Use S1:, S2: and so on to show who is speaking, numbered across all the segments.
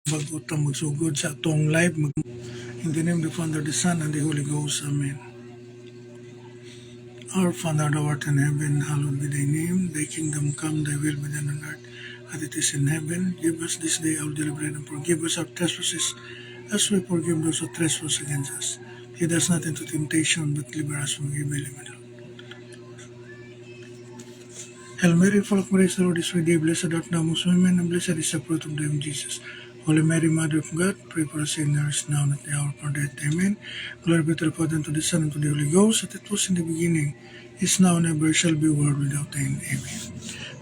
S1: Bagutang magsugod sa atong live. In the name of the Father, the Son, and the Holy Ghost. Amen. Our Father, thou art in heaven, hallowed be thy name. Thy kingdom come, thy will be done on earth as it is in heaven. Give us this day our daily bread, and forgive us our trespasses as we forgive those who trespass against us. Lead us not into temptation, but deliver us from evil. Amen. Hail Mary, full of grace, the Lord is with thee. Blessed art thou amongst women, and blessed is the fruit of thy womb, Jesus. Holy Mary, Mother of God, pray for us sinners now and at the hour of our death. Amen. Glory be to the Father, and to the Son, and to the Holy Ghost, as it was in the beginning, is now, and ever shall be, world without end. Amen.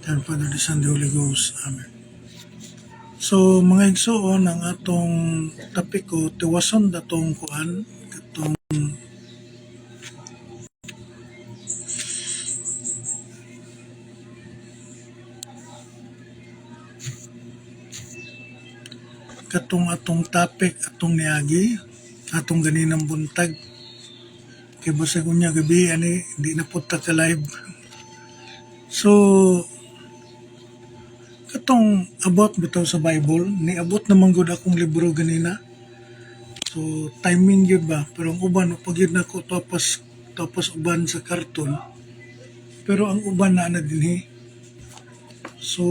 S1: The Father, the Son, the Holy Ghost. Amen. So, mga igsoon, ang atong topic ko, tiwason datong kuan, katong atong topic, atong niagi, atong ganinang buntag. Kaya basag unya gabi, hindi na punta ka live. So, katong about bitaw sa Bible, niabot naman gud akong libro ganina. So, timing yun ba? Pero ang uban, pag yun ako tapos uban sa karton. Pero ang uban na dinhi. So,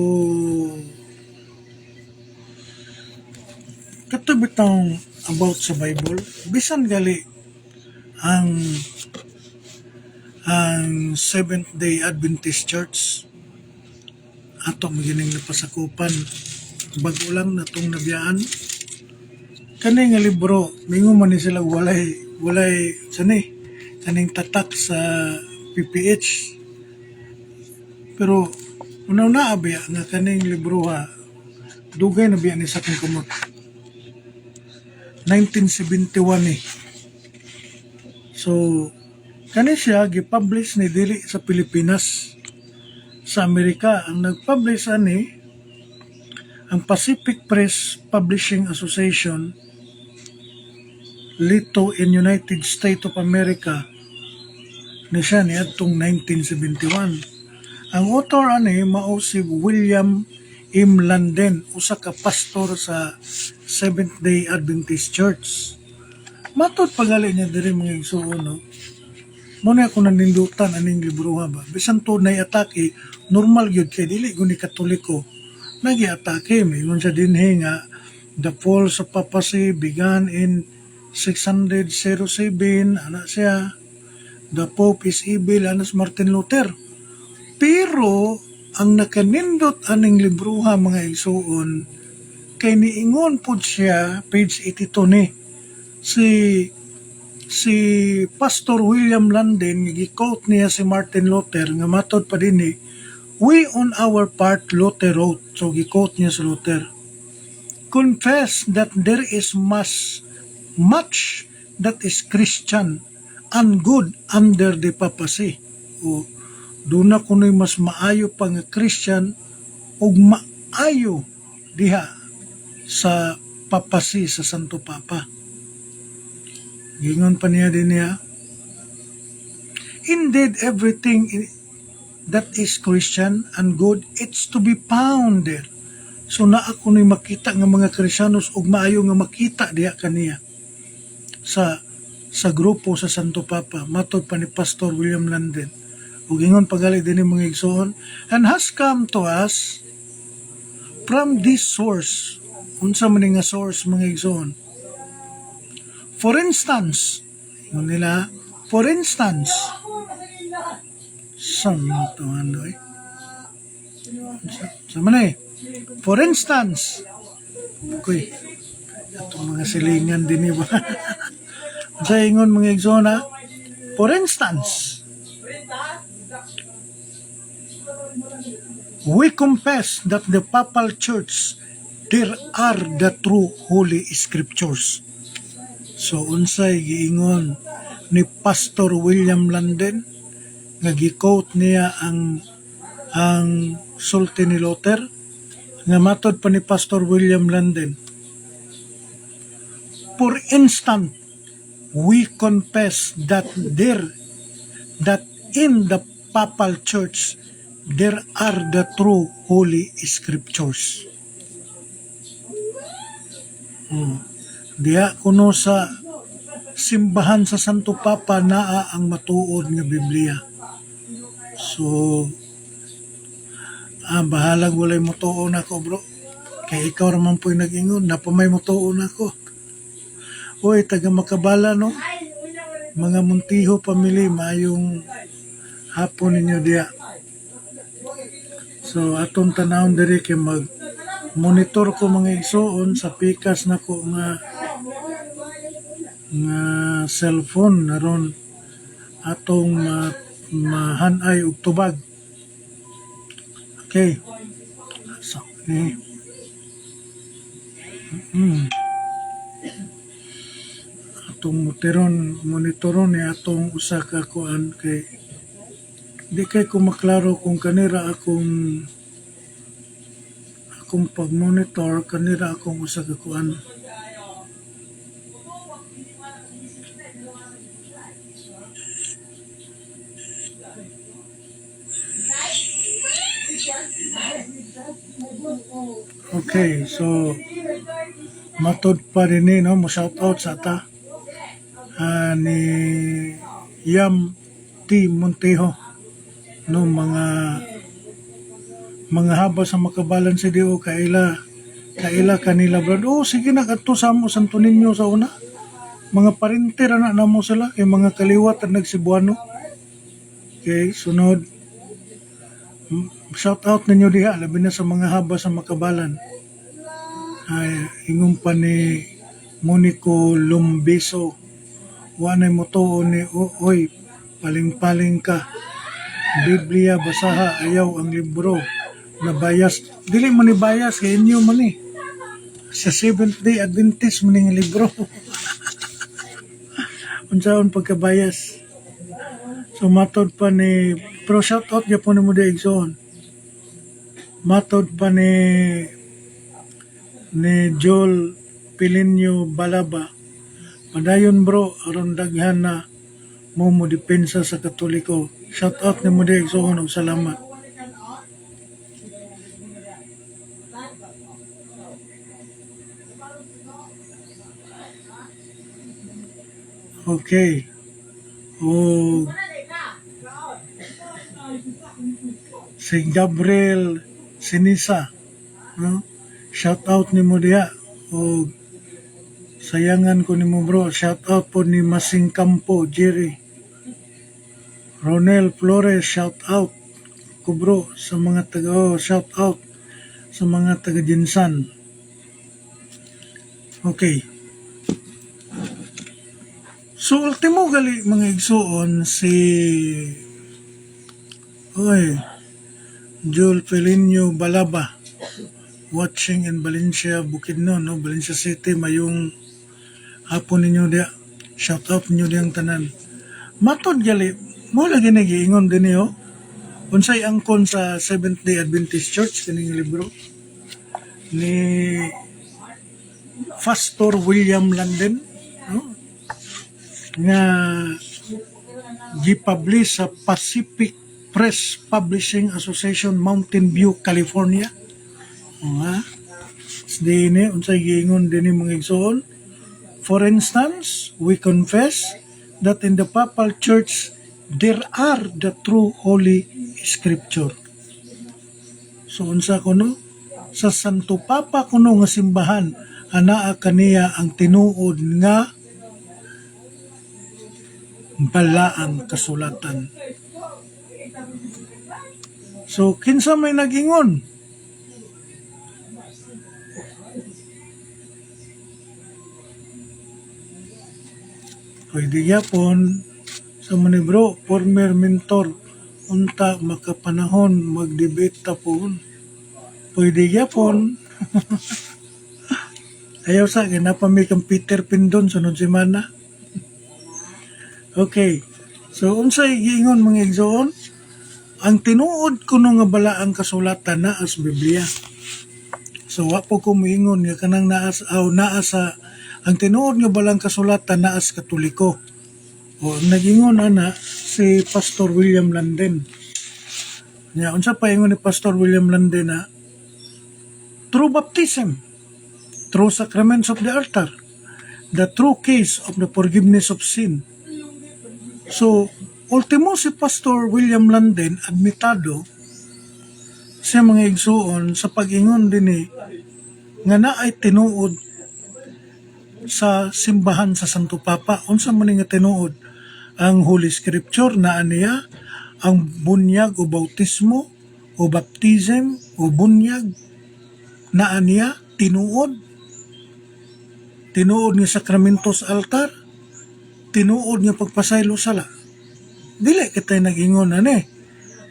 S1: kato bitaw about sa Bible, bisan gali ang Seventh Day Adventist Church ato magining napasakupan bago lang natong nabiyaan kani nga libro mingo man ni sila walay kaning tatak sa PPH pero una abya nga kaning libro ha dugay na biya ni sa kong kamot 1971 so kani siya gipublish ni dili sa Pilipinas sa Amerika. Ang nag-publish ani ang Pacific Press Publishing Association lito in United States of America ni siya ni atong 1971. Ang author ani mao si William M. Landen, usa ka pastor sa Seventh Day Adventist Church. Matod pagali niya diri mga igsuon no. Muna ako nanindutan aning libro ba. Bisan tunay atake, normal yun kay dili guni katoliko. Nagi-atake, mayroon siya dinhi nga the fall of papacy began in 607, ana siya. The Pope is evil, anas Martin Luther. Pero, ang nakanindot aning libro mga igsuon, kay niingon po siya, page 82 ni, si Pastor William Landen gi-quote niya si Martin Luther nga matod pa dinhi we on our part Luther wrote so gi-quote niya si Luther confess that there is much that is Christian and good under the papacy o duna kunoy mas maayo pa nga Christian ug maayo diha sa papacy sa Santo Papa. Gingon pa niya din niya, indeed everything that is Christian and good, it's to be found there. So na ako na'y makita ng mga Kristiyanos ug maayo nga makita diha kaniya sa grupo sa Santo Papa, matod pa ni Pastor William Landen. Ug ingon pagali din mga igsoon, and has come to us from this source. Unsa man nga source mga igsoon? For instance, saan ito For instance, itong mga silingan din iba. Sa ingon mga igsoon for instance, we confess that the Papal Church, there are the true Holy Scriptures. So unsay giingon ni Pastor William Landen nga gi-quote niya ang sulti ni Luther nga matod pa ni Pastor William Landen. For instance, we confess that in the Papal Church there are the true Holy Scriptures. Oh. Diha kuno sa simbahan sa Santo Papa naa ang matuod nga Biblia. So, bahalag walay motuon ako bro. Kay ikaw raman po'y nag-ingon, napamay motuon ako. Uy, taga Makabala no? Mga Muntiho pamili, mayong hapon ninyo diya. So, atong tanawon diri kay monitor ko mga igsoon sa pikas nako nga cellphone naron atong mahanay og tubag. Okay. So, okay. Atong monitoron ni atong usa ka kuan kay di kay ko maklaro kung kanira akong pag-monitor kanira akong usa ka kuan. Okay, so matod pa rin no, mo shout out sa ta ni Yam T. Montejo no mga haba sa makabalan si Dio kaila kanila brad. Oh, sige na kadto sa mo Santo Niño sa una. Mga parinter na namo sila kay mga kaliwat at nagsibuano. Okay, sunod. Shout out ninyo diha labi na sa mga haba sa makabalan. Ay ingon pa ni Monico Lumbiso. Wanay mo to ni oy paling-paling ka. Biblia basaha ayaw ang libro na bias. Dili man ni bias kay inyo man ni. Sa Seventh Day Adventist man nga libro. Unsaon pagka-bias. So matod pa ni pero shout out gyapon mo di igsoon. Matod pa ni Joel Pilinyo Balaba. Padayon bro, aron daghan na mo depensa sa Katoliko. Shout out ni mo di igsoon og salamat. Okay. O si Gabriel Sinisa, no? Shout out ni mo diha. O sayangan ko ni mo bro. Shout out po ni Masing Campo, Jerry. Ronel Flores, shout out ko bro sa mga shout out sa mga taga Jinsan. Okay. So, ultimo gali mga igsoon si Joel Pelinio Balaba watching in Valencia, Bukidnon, no? Valencia City, mayong hapon ninyo dia. Shout out ninyo diyang tanan. Matod gali, mo lagi nagiingon din niyo. Unsay angkon sa Seventh Day Adventist Church kining libro ni Pastor William Landen, no? Nga gipublish sa Pacific Press Publishing Association, Mountain View, California. Dini unsay giingon dinhi mga igsoon. For instance, we confess that in the Papal Church there are the true Holy Scripture. So unsa kuno? Sa Santo Papa kuno nga simbahan anaa kaniya ang tinuod nga balaang kasulatan. So kinsa may nagingon? Pwede yapon sa mga bro, former mentor, unta makapanahon mag-debate tapon. Pwede yapon. Ayaw sa ginapami kang Peter Pindon sunod semana. Okay. So unsay giingon mga igsoon? Ang tinuod kuno nga balaang kasulatan naa sa Biblia. So wa po ko moingon nga kanang naa sa ang tinuod nga balaang kasulatan naa sa Katoliko. O ang nagingon ana si Pastor William Landen. Nya unsa pa ingon ni Pastor William Landen na true baptism. through sacraments of the altar, the true case of the forgiveness of sin. So, ultimo si Pastor William Landen admitado sa mga igsuon sa pag-ingon dinhi nga naay tinuod sa simbahan sa Santo Papa. Unsa man nga tinuod? Ang Holy Scripture na niya, ang bunyag o bautismo o baptism o bunyag na niya tinuod. Tinuod nga sakramento sa altar, tinuod nga pagpasaylo sala. Dili kitay nag-ingon ani.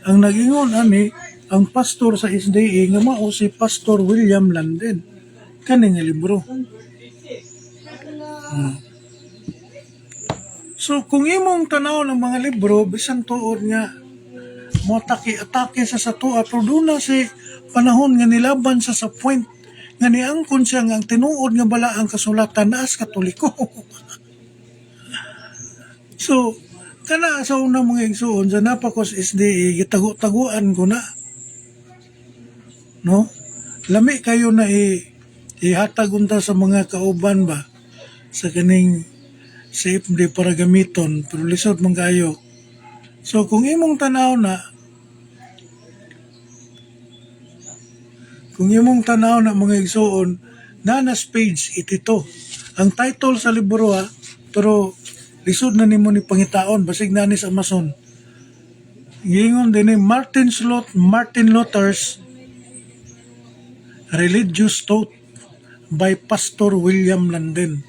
S1: Ang nag-ingon ani ang pastor sa SDA nga mao si Pastor William Landen. Kani nga libro. So kung imong tanaw ng mga libro bisan tuod nga mo atake sa toa pero doon na si panahon nga nilaban sa point nga niangkon siya nga ang tinuod nga bala ang kasulatan naas Katoliko. So kana sa una mga igsuon sa napakos SDA gitago-taguan ko na, no, lami kayo na ihatag unta sa mga kauban ba sa kaning CFD para gamiton pero lisod man kayo. So kung imong tanaw na mga igsuon nanas page 82 ang title sa libro pero lisod na nimo ni pangitaon basig na ni sa Amazon. Gingon din ni Martin Luther's Religious Thought by Pastor William Landen.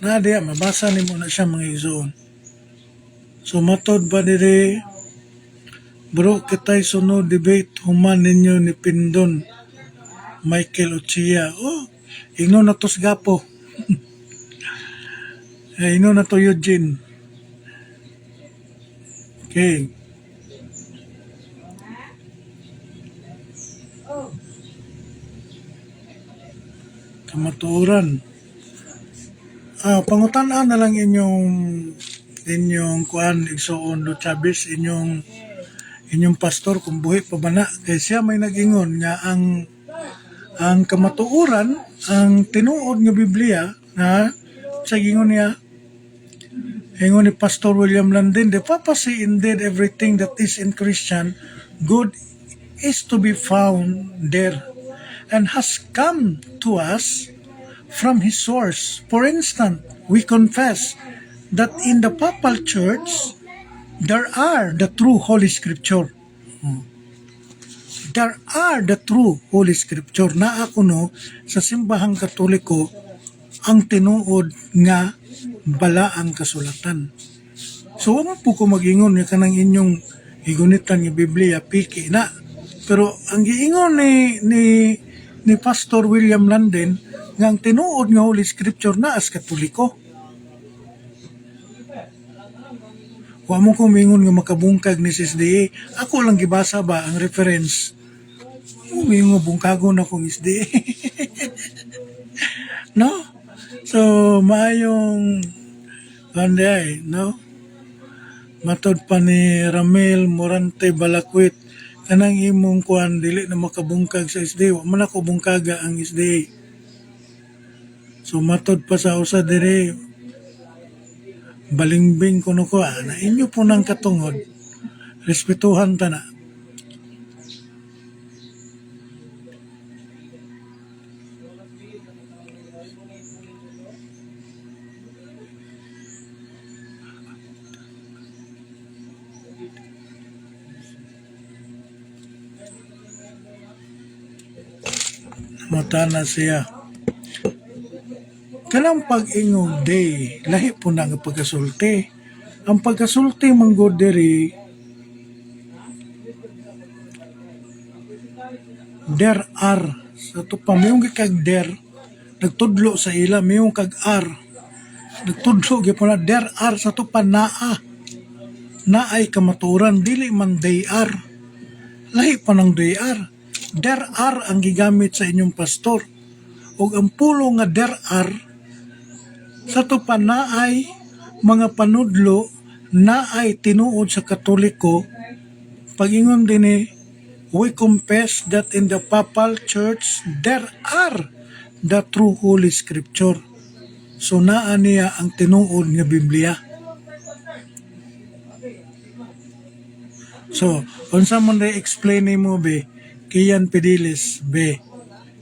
S1: Na diya mabasa nimo na siya mga igsuon. So matod ba dire bro kitay sunod debate human ninyo ni Pindon Michael Ochia. Ingno na to gapo. Ingno na to Eugene. Okay. Kamatuoran. Pangutan-an na lang inyong kuan igsoon Lo Chavez inyong pastor kung buhi pa ba na kay siya may nag-ingon nga ang kamatuoran ang tinuod nga Biblia na sa gingon niya ingon ni Pastor William Landen, the Papa say indeed everything that is in Christian good is to be found there and has come to us from his source. For instance, we confess that in the Papal Church there are the true Holy Scripture. There are the true Holy Scripture na ako no sa simbahang Katoliko ang tinuod nga bala ang kasulatan. So wala po ko mag-ingon nga kanang inyong igunitan nga Biblia piki na. Pero ang giingon ni Pastor William Landen nga ang tinuod nga Holy Scripture na as Katoliko. Wa mo ko mingon nga makabungkag ni SDA. Ako lang gibasa ba ang reference. Mingon nga bungkagon akong SDA. No? So, maayong banday, no? Matod pa ni Ramel Morante Balakwit kanang imong kuan dili na makabungkag sa SDA. Wa man ako bungkaga ang SDA. So, matod pa sa usa dire balingbing kuno ko na inyo po nang katungod respetuhan ta na. Mata na siya kanang pag-ingong day, lahi po na ang pagkasulti. Ang pagkasulti manggod diri, there are, sa ito pa, mayong kag there, nagtudlo sa ila, mayong kag are, nagtudlo, gipon na, there are, sa ito pa, naay kamaturan, dili man they are, lahi pa ng they are, there are ang gigamit sa inyong pastor, o ang pulo nga there are, sa to pa naay mga panudlo naay tinuod sa Katoliko pag-ingon din we confess that in the Papal Church there are the true Holy Scripture. So naa niya ang tinuod nga Biblia. So, unsa man ray explain mo be, Kian Pediles, be.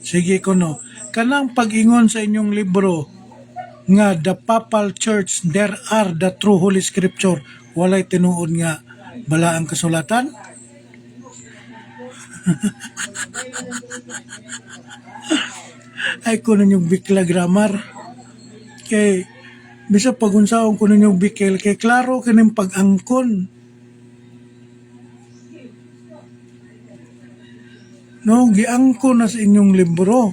S1: Sige ko no. Kanang pag-ingon sa inyong libro nga the Papal Church, there are the true Holy Scripture, walay tinuod nga bala ang kasulatan? Ay kuno yung bikla grammar. Kay bisa pagunsaon kuno yung bikil kay klaro kining pag-angkon. No, giangko na sa inyong libro.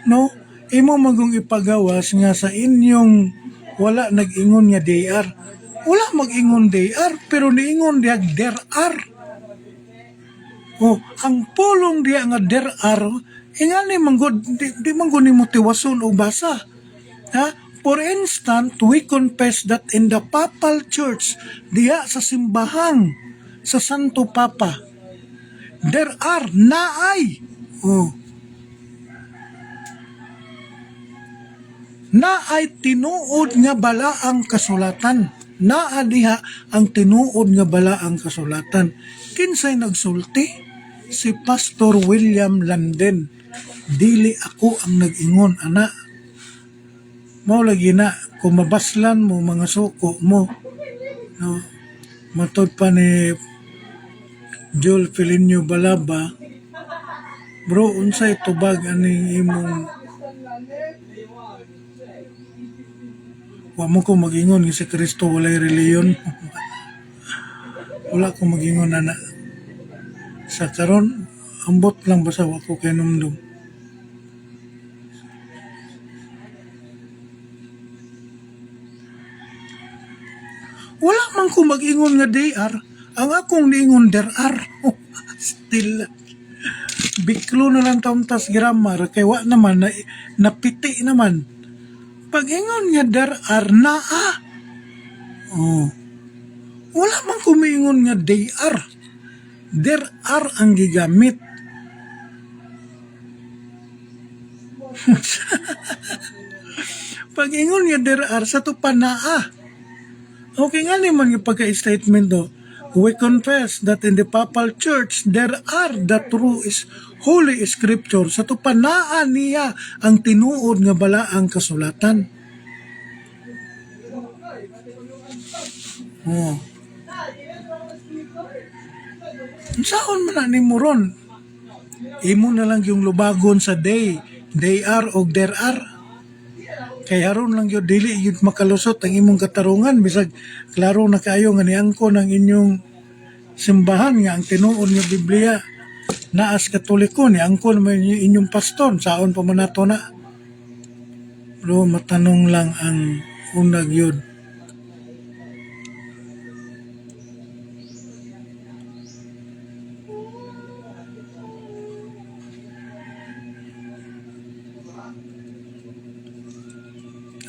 S1: No, imo magong ipagawas nga sa inyong wala nag-ingon nga they are. Wala mag-ingon they are, pero niingon diya there are. Oh, ang pulong diya nga there are, ingani manggod di manggod nimo tiwason o basa. Ha? For instance, we confess that in the Papal Church, diya sa simbahan sa Santo Papa, there are naay. Oh. Naay tinuod nga bala ang kasulatan. Naa diha ang tinuod nga bala ang kasulatan. Kinsay nagsulti? Si Pastor William Landen. Dili ako ang nag-ingon, ana. Mao lagi na kung mabaslan mo mga suko mo. No. Matod pa ni Joel Felinio Balaba, bro, unsay tubag aning imong wa mo ko mag-ingon nga si Kristo walay reliyon. Wala ko mag-ingon ana. Sa karon ambot lang basa wa ko kay numdum. Wala man ko mag-ingon nga they are. Ang akong niingon there are. Still biklo na lang tauntas grammar kay wa naman napiti naman. Pag ingon nga there are naa. Oh. Wala man kumiingon nga they are. There are ang gigamit. Pag ingon nga there are sa to pa naa. Okay nga naman yung pagka-statement do. We confess that in the Papal Church, there are the true Holy Scripture. Sa to panaan niya ang tinuod nga bala ang kasulatan. Oh. Saan man na ni mo ron? Imo na lang yung lubagon sa they are o there are. Kaya haron lang yun, dili yun makalusot ang imong katarungan. Bisag, klaro na kayo nga niangko ng inyong simbahan nga ang tinuod nga Biblia. Naas Katoliko, niangko naman inyong pastor. Saon pa man nato na. Pero matanong lang ang unag yun.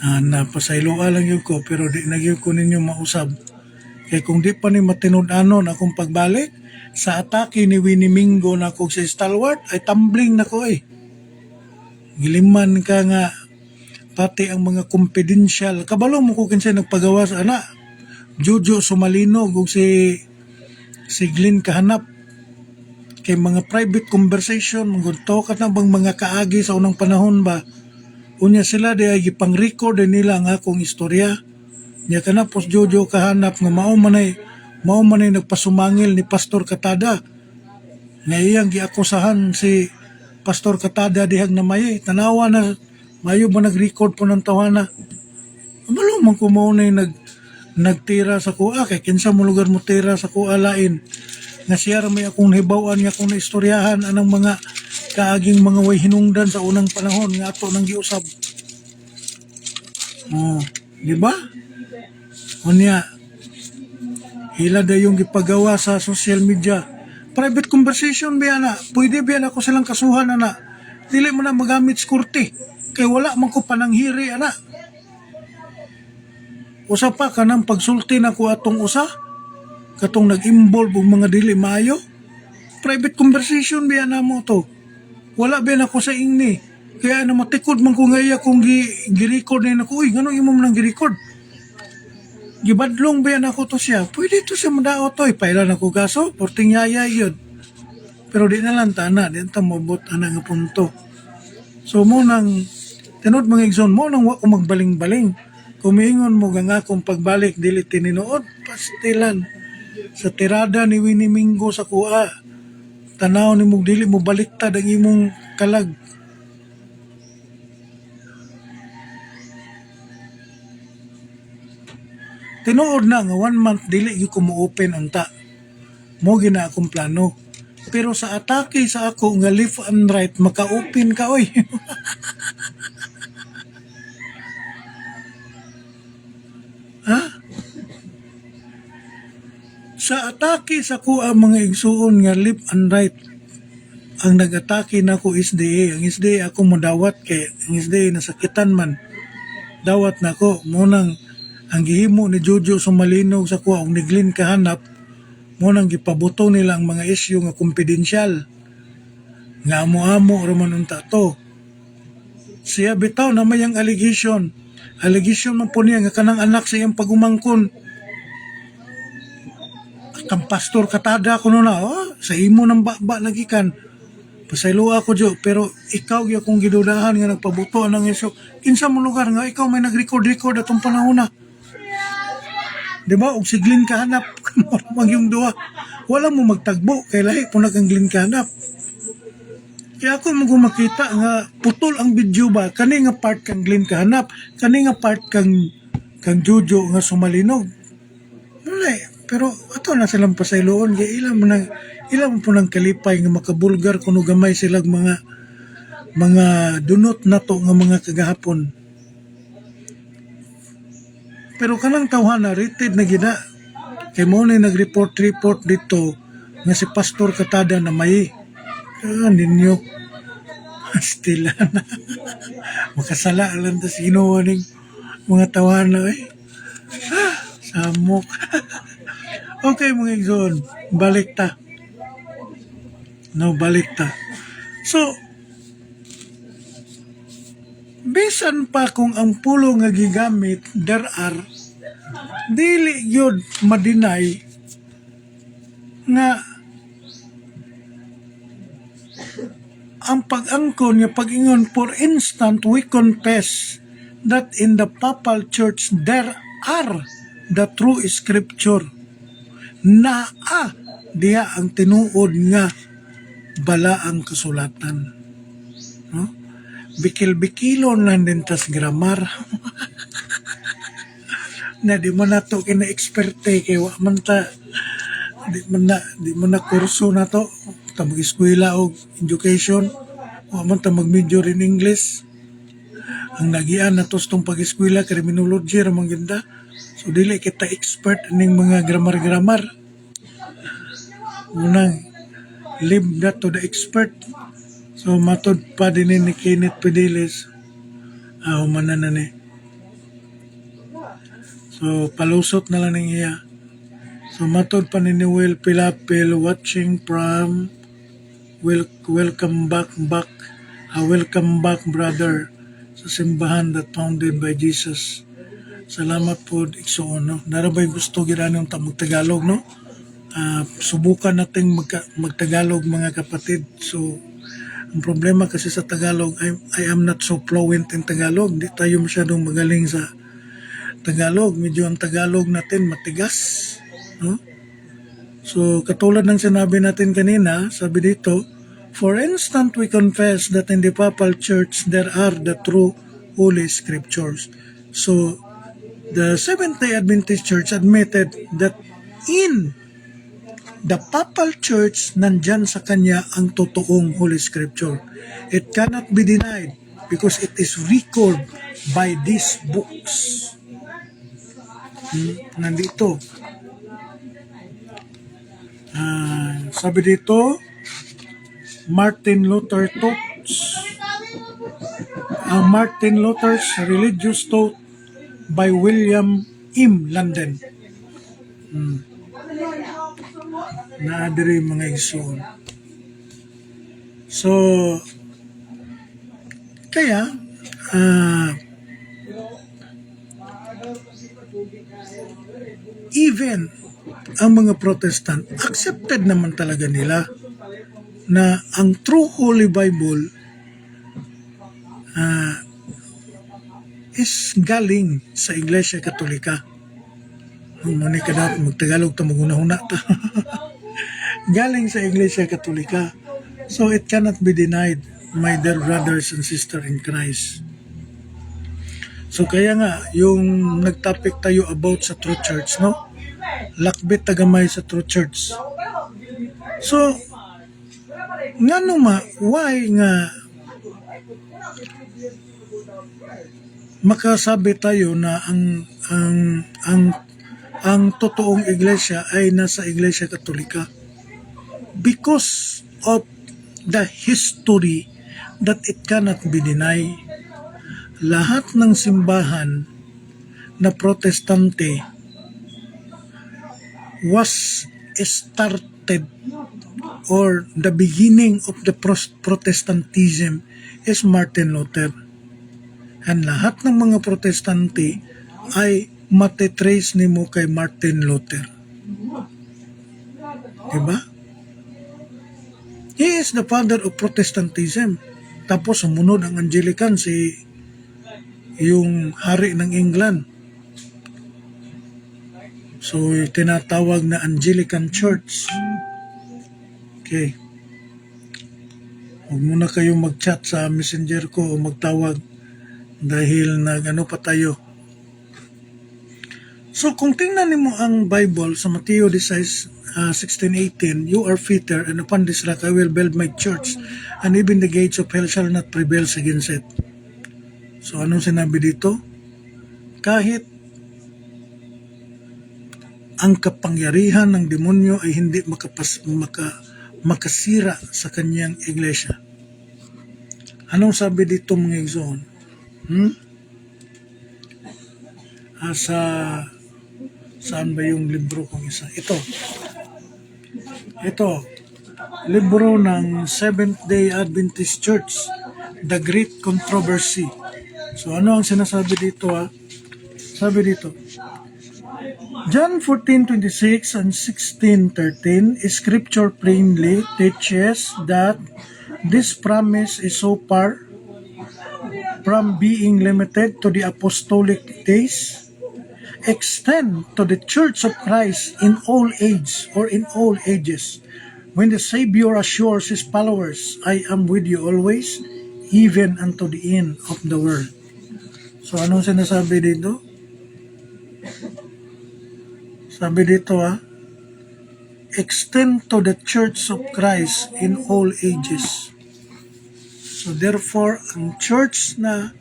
S1: Napasaylo ka lang yun ko pero di na yun ko ninyo mausab. Kaya kung di pa ni matinud-anon akong pagbalik sa atake ni Winnie Mingo na ako sa stalwart ay tumbling na ko eh. Giliman ka nga pati ang mga confidential. Kabalo mo ko kinsay nagpagawas ana. Jojo Sumalino kung si Glenn Kahanap. Kay mga private conversation, magunto ka na bang mga kaagi sa unang panahon ba? Unya sila di ay gipang-record nila ang akong istorya. Nya kana pos Jojo Kahanap nga mao man ay nagpasumangil ni Pastor Katada. Nga iyang giakusahan si Pastor Katada dihag na may tanawa na mayo ba nag-record po ng tawana. Abalo man ko mao nay nagtira sa kuha kay kinsa mo lugar mo tira sa kuha lain. Nga siya may akong nahibawan nga akong naistoryahan anang mga kaaging mga way hinungdan sa unang panahon nga ato nang giusab. Oh, di ba? Unya, hila da yung gipagawa sa social media. Private conversation ba na? Pwede ba na ako silang kasuhan ana? Dili mo na magamit skurti. Kay wala man ko pananghiri ana. Usa pa kanang pagsulti na ko atong usa. Katong nag-involve og mga dili maayo. Private conversation ba na mo to? Wala ba na ko sa ingni? Kaya na matikod man ko nga iya kung gi-record na ako, uy, ganun imong nang gi-record. Gibadlong ba yan ako to siya? Pwede to siya madao to. Ipailan ako kaso, porting yaya yun. Pero di na lang tana, di na mabot ana nga punto. So mo nang, tinod mga igsoon mo nang wa ko magbaling-baling. Kumingon mo nga akong pagbalik, dili tininood, pastilan. Sa tirada ni Winnie Mingo sa kuha, tanaw ni mo dili mo baliktad ang imong kalag. Tinuod na nga 1 month dili gyud ko mo open unta. Mo gina akong plano. Pero sa atake sa ako nga left and right maka-open ka oy. Ha? Sa atake sa kuha mga igsuon nga left and right ang nag-atake na ko SDA. Ang SDA ako mo dawat kay ang SDA nasakitan man. Dawat na ko mo nang ang gihimo ni Jojo Sumalinog sa kuha og niglin kahanap mo nang gipabuto nila ang mga isyu nga kumpidensyal nga amo-amo raman unta to. Siya bitaw na may ang allegation man po niya nga kanang anak sa iyang pagumangkon kang pastor katada ko na sa imo ng baba nagikan pasaylo ako jo pero ikaw gyud akong gidudahan nga nagpabuto ng isyu kinsa mo lugar nga ikaw may nag-record atong panahon na. Di ba? Og siglin kahanap. Mag yung duwa. Wala mo magtagbo. Kaya lahi po nagangglin kahanap. Kaya ako mo makita nga putol ang video ba. Kani nga part kang glin kahanap. Kani nga part kang Jojo nga Sumalinog. Wala eh. Pero ato na silang pasayloon. Kaya ilang mo po ng kalipay nga makabulgar kuno gamay silang mga dunot na to nga mga kagahapon. Pero kanang tawhana rated na gina. Kay mo na nag-report dito nga si Pastor Katada na may ninyo stila na. Makasala lang ta sino ning mga tawhana eh. Samok. Okay mga igsoon, balik ta. No, balik ta. So, bisan pa kung ang pulo nga gigamit there are dili yun madinay nga ang pag-angkon nga pag-ingon for instance we confess that in the papal church there are the true scripture na diha ang tinuod nga bala ang kasulatan, no? Bikil-bikilon lang din tas grammar. Na di mo na to kina-experte kay wa man ta di mo na kurso na to ta mag-eskwela og education wa man ta mag-major in English ang nagian na to sa tong pag-eskwela criminology ra man ginda so dili kita expert ning mga grammar unang leave that to the expert. So matod pa din ni Kenneth Pediles. Humana na ni. So palusot na lang niya. So matod pa ni Will Pilapil watching from welcome back. Welcome back brother sa simbahan that founded by Jesus. Salamat po igsoon no. Narabay gusto gid anong Tagalog no. Subukan nating magtagalog mga kapatid. So ang problema kasi sa Tagalog, I am not so fluent in Tagalog. Hindi tayo masyadong magaling sa Tagalog. Medyo ang Tagalog natin matigas. No? So, katulad ng sinabi natin kanina, sabi dito, for instance, we confess that in the Papal Church, there are the true Holy Scriptures. So, the Seventh-day Adventist Church admitted that in the Papal Church, nandyan sa kanya ang totoong Holy Scripture. It cannot be denied because it is recorded by these books. Nandito. Sabi dito, Martin Luther taught, Martin Luther's Religious Thought by William M. London. Naadiri mga igsoon. So, Kaya, ah, even ang mga Protestant, accepted naman talaga nila na ang true Holy Bible is galing sa Iglesia Katolika. Muna ka dapat magtagalog ta magunahuna ta. Galing sa Iglesia Katolika. So it cannot be denied, my dear brothers and sisters in Christ. So kaya nga, yung nagtopic tayo about sa True Church, no? Lakbit tagamay sa True Church. So, nga why nga makasabi tayo na ang totoong iglesia ay nasa Iglesia Katolika? Because of the history that it cannot be denied. Lahat ng simbahan na protestante was started, or the beginning of the Protestantism is Martin Luther. And lahat ng mga protestante ay matetrace nimo kay Martin Luther. Diba? He is the father of Protestantism. Tapos sumunod ang Anglican, yung hari ng England. So, tinatawag na Anglican Church. Okay. Huwag muna kayong mag-chat sa messenger ko o magtawag dahil nag-ano pa tayo. So, kung tingnan mo ang Bible sa Mateo 16:18, you are fitter, and upon this rock I will build my church, and even the gates of hell shall not prevail against it. So, anong sinabi dito? Kahit ang kapangyarihan ng demonyo ay hindi makasira sa kanyang iglesia. Anong sabi dito mga igsoon? Saan ba yung libro kong isa? Ito, libro ng Seventh-day Adventist Church, The Great Controversy. So ano ang sinasabi dito Sabi dito, John 14:26 and 16:13, Scripture plainly teaches that this promise is so far from being limited to the apostolic days, extend to the Church of Christ in all age or in all ages. When the Savior assures His followers, I am with you always, even unto the end of the world. So anong sinasabi dito? Sabi dito extend to the Church of Christ in all ages. So therefore, ang church na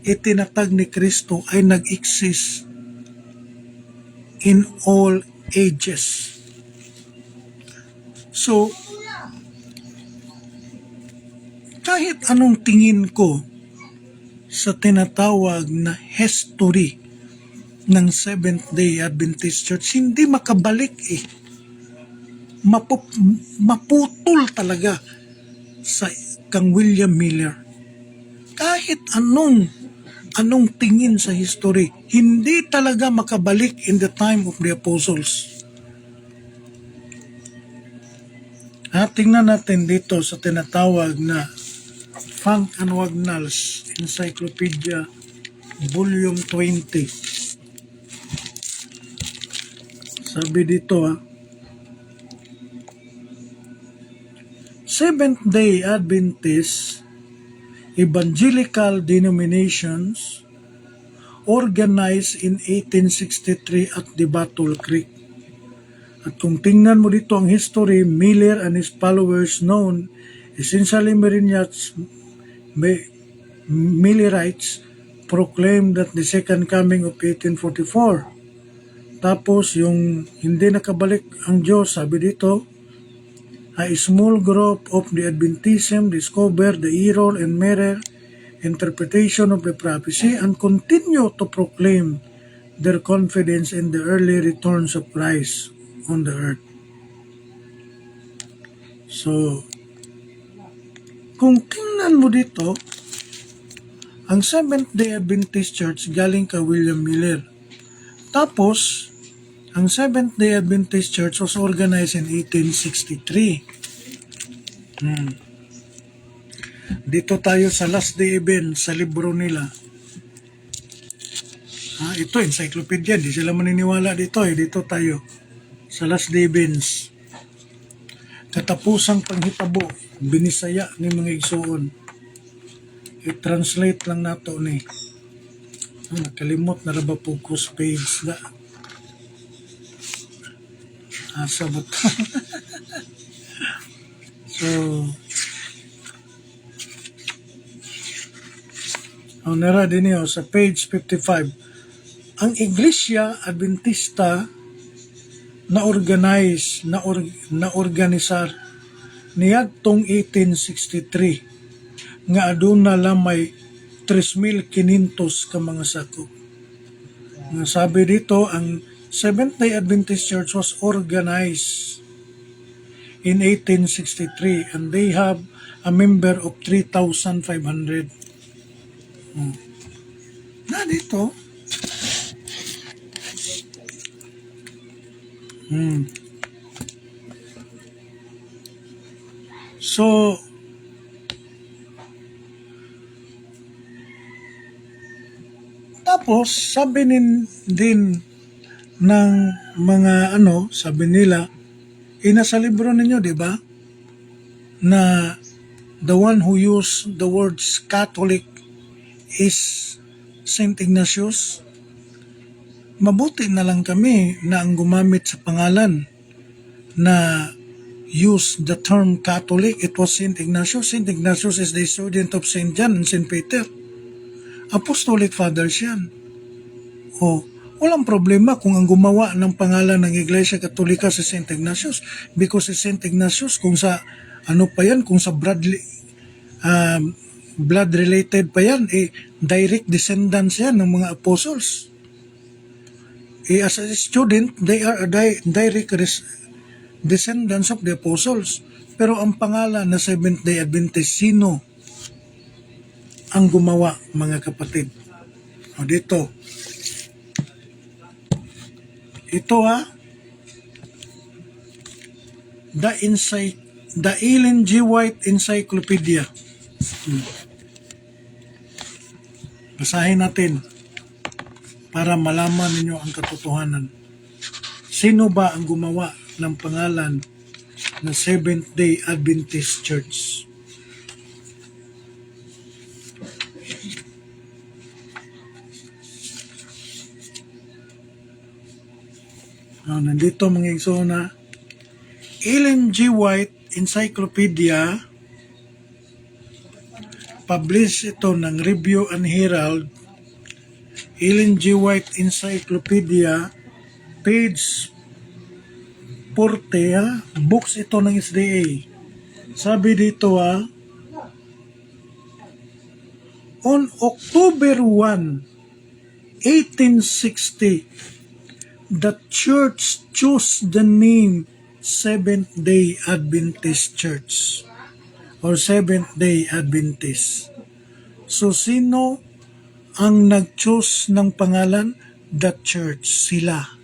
S1: itinatag ni Kristo ay nag-exist in all ages. So, kahit anong tingin ko sa tinatawag na history ng Seventh-day Adventist Church, hindi makabalik maputol talaga sa kang William Miller. Kahit anong tingin sa history, hindi talaga makabalik in the time of the apostles. Tingnan natin dito sa tinatawag na Funk and Wagnalls Encyclopedia Volume 20. Sabi dito Seventh-day Adventist evangelical denominations organized in 1863 at the Battle Creek. At kung tingnan mo dito ang history, Miller and his followers known essentially Millerites proclaimed that the second coming of 1844. Tapos yung hindi nakabalik ang Diyos, sabi dito, a small group of the Adventism discovered the error and mirror interpretation of the prophecy and continue to proclaim their confidence in the early returns of Christ on the earth. So, kung tingnan mo dito, Ang Seventh-day Adventist Church galing kay William Miller. Tapos, ang Seventh-day Adventist Church was organized in 1863. Dito tayo sa Last Day Event sa libro nila. Ito, encyclopedia. Di sila maniniwala dito eh. Dito tayo sa Last Day Events. Katapusang panghitabo, binisaya ni mga igsoon. I-translate lang nato ni. Nakalimot na raba po ko sa page na. Sabot. So, nara din niyo sa page 55. Ang Iglesia Adventista na organisar niadtong 1863 nga aduna lamay 3,500 ka mga sakop. Nga sabi dito, ang Seventh-day Adventist Church was organized in 1863 and they have a member of 3,500. Na dito. So, tapos sabi din ng mga sabi nila, inasa libro ninyo, di ba? Na the one who used the words Catholic is Saint Ignatius. Mabuti na lang kami na ang gumamit sa pangalan na use the term Catholic. It was Saint Ignatius. Saint Ignatius is the student of Saint John and Saint Peter. Apostolic Fathers yan. Walang problema kung ang gumawa ng pangalan ng Iglesia Katolika si Saint Ignatius, because si Saint Ignatius kung sa kung sa blood related pa yan, direct descendants yan ng mga apostles. As a student, they are direct descendants of the apostles. Pero ang pangalan na Seventh-day Adventist, sino ang gumawa, mga kapatid? Dito. Ito the Ellen G. White Encyclopedia. Basahin natin para malaman ninyo ang katotohanan. Sino ba ang gumawa ng pangalan ng Seventh-day Adventist Church? Nandito mga igsona, Ellen G. White Encyclopedia, publish ito ng Review and Herald. Ellen G. White Encyclopedia, page 40, books ito ng SDA. Sabi dito on October 1, 1860, the church chose the name Seventh-day Adventist Church or Seventh-day Adventist. So, sino ang nag-choose ng pangalan? The church, sila.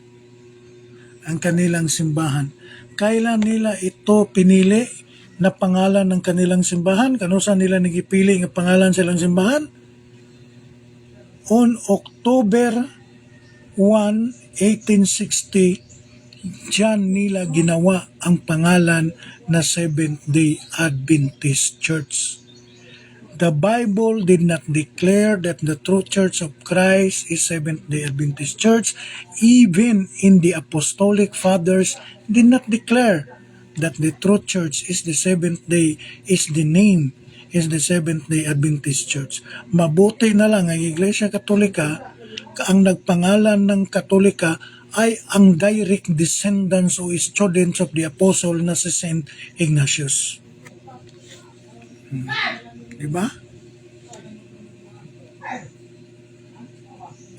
S1: Ang kanilang simbahan. Kailan nila ito pinili na pangalan ng kanilang simbahan? Kano saan nila nagipili ng pangalan silang simbahan? On October 1, 1860, diyan nila ginawa ang pangalan na Seventh-day Adventist Church. The Bible did not declare that the true Church of Christ is Seventh-day Adventist Church. Even in the Apostolic Fathers did not declare that the true Church is the Seventh-day, is the name, is the Seventh-day Adventist Church. Mabuti na lang ang Iglesia Katolika, ang nagpangalan ng Katolika ay ang direct descendants o students of the apostle na si Saint Ignatius. Diba?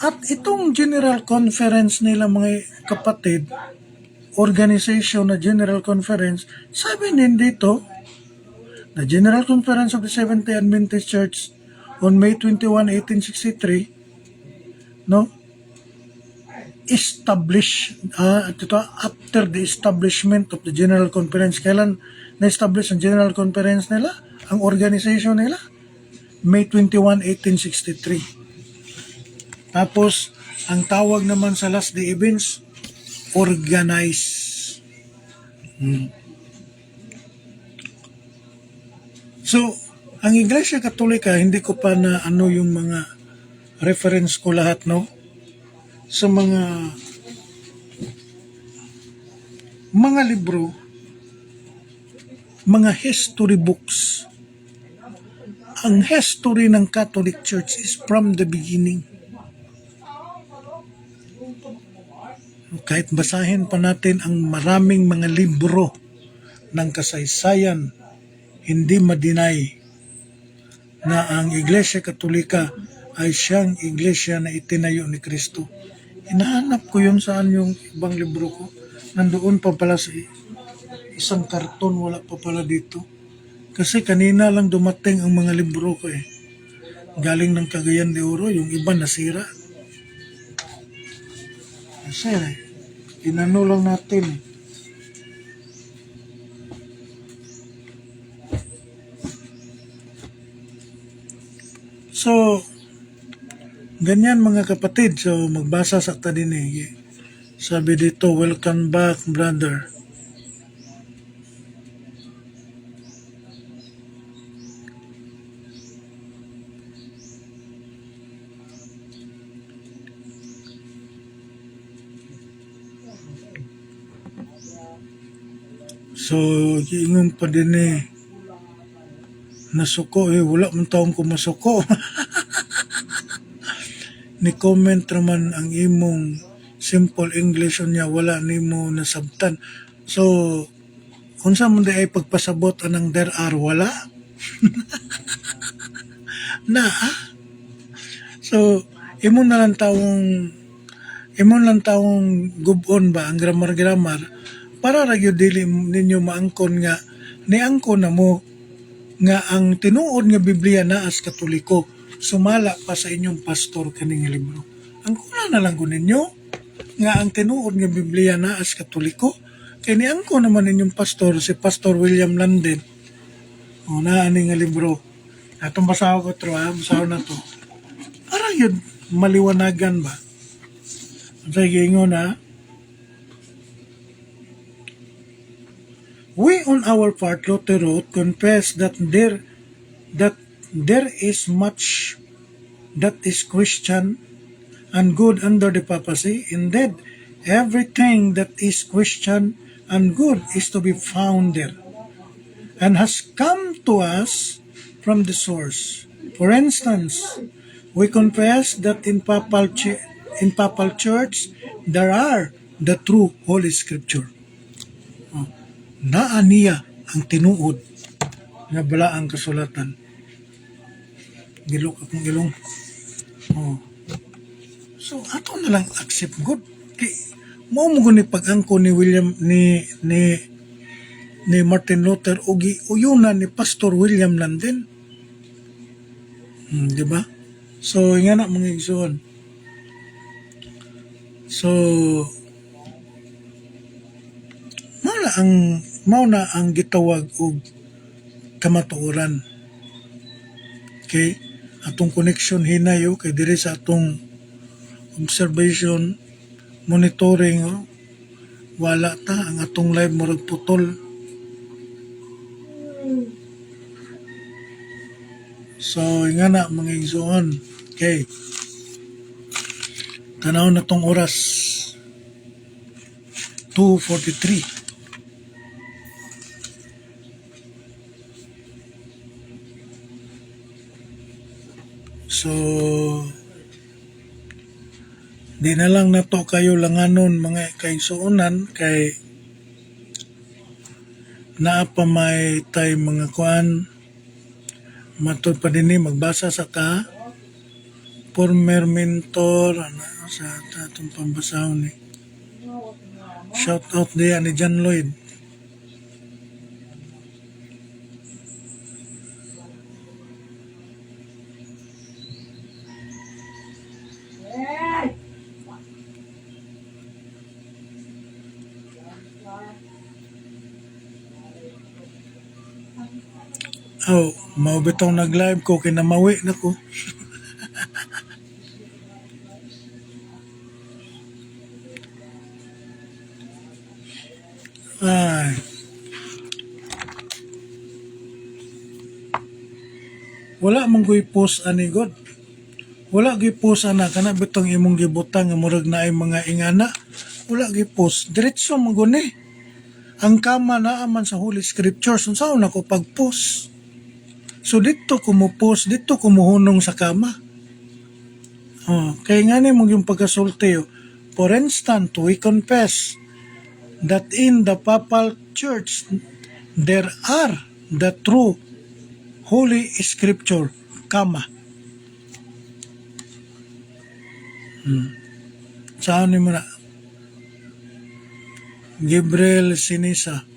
S1: At itong General Conference nila mga kapatid, organization na General Conference, sabi din dito, the General Conference of the Seventh-day Adventist Church on May 21, 1863, no, after the establishment of the General Conference. Kailan na-establish ang General Conference nila? Ang organization nila? May 21, 1863. Tapos, ang tawag naman sa last day events, organize. So, ang Iglesia Katolika, hindi ko pa na ano yung mga reference ko lahat, no? Sa mga libro, mga history books. Ang history ng Catholic Church is from the beginning. Kahit basahin pa natin ang maraming mga libro ng kasaysayan, hindi ma-deny na ang Iglesia Katolika ay siyang iglesia na itinayo ni Kristo. Hinahanap ko yun saan yung ibang libro ko. Nandoon pa pala sa isang karton, wala pa pala dito. Kasi kanina lang dumating ang mga libro ko eh. Galing ng Cagayan de Oro, yung iba nasira. Kasi inano lang natin eh. So, ganyan mga kapatid. So, magbasa sa din eh. Sabi dito, welcome back, brother. So, giingon pa din eh. Nasuko eh, wala man taong kumasuko. Ni comment naman ang imong simple English niya, wala nimo nasabtan. So, unsa man di ay pagpasabot anang there are, wala? Na, So, imong lang taong gubon ba ang grammar para ra gyud dili ninyo maangkon nga niangkon na mo nga ang tinuod nga Biblia na as Katoliko sumala pa sa inyong pastor kaning libro. Ang kuna na lang ko ninyo nga ang tinuod nga Biblia na as Katoliko kay niangkon naman inyong pastor si Pastor William Landen. O na ani nga libro. Atong basaho ko tro ha, basaho na to. Para yun maliwanagan ba? Sige ingon na. We on our part, Luther wrote, confess that there is much that is Christian and good under the papacy. Indeed, everything that is Christian and good is to be found there and has come to us from the source. For instance, we confess that in papal church there are the true Holy Scripture. Naa niya ang tinuod nga bala ang kasulatan. Gilok akong ilong. So ato na lang accept good. Kay mao mo ni pag-angko ni William ni Martin Luther o uyunan ni Pastor William Landen. Di ba? So nga na mga igsoon. So mao na ang gitawag og kamatuoran. Okay? Atong connection hinayo kay diri sa atong observation, monitoring, wala ta ang atong live murag putol. So, nga na mga igsoon. Okay. Tanaw na tong oras. 2:43. So, di na lang nato kayo langanon mga kaigsuonan kay naa pa may tay mga kuan matod pa dinhi magbasa sa ka former mentor sa atong pambasahon ni shout out diya ni John Lloyd. Oh, mao bitong nag-live ko kinamawi na ko. Ay, wala mong ko'y post ani God. Wala gi post ana kana bitong imong gibutang nga murag na ay mga ingana. Wala gi post. Diretso mo guni. Ang kama na aman sa Holy Scriptures unsaon ako pag-post. So dito ko mo post, dito ko mo hunong sa kama. Oh, kay nga ni mong yung pagkasulti. Oh. For instance, we confess that in the Papal Church there are the true Holy Scripture, kama. Saan mo na? Gabriel Sinisa.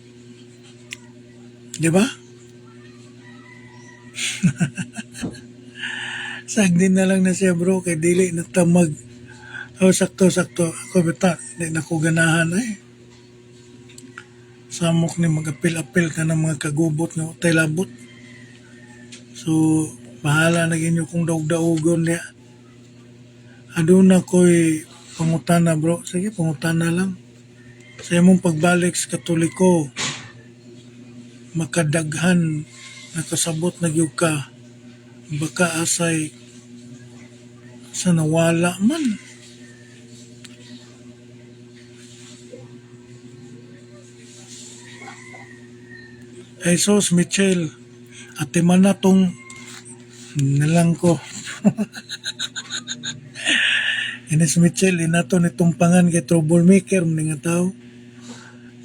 S1: Di ba? Sagdin na lang na siya bro, kay dili na tamag. Oh, sakto-sakto. Ako bita, di na ko ganahan eh. Samok ni mag-apil-apil ka ng mga kagubot nga utay labot. So, bahala na ginyo kung daog-daugon niya. Aduna ko'y pangutana bro. Sige, pangutana lang. Sa imong pagbalik sa Katoliko, makadaghan, nakasabot na gyud ka, baka asay sa nawala man. Jesus Michel, ate man na tong nalang ko. Ines Michel, inato ni tumpangan kay troublemaker mga nga tao.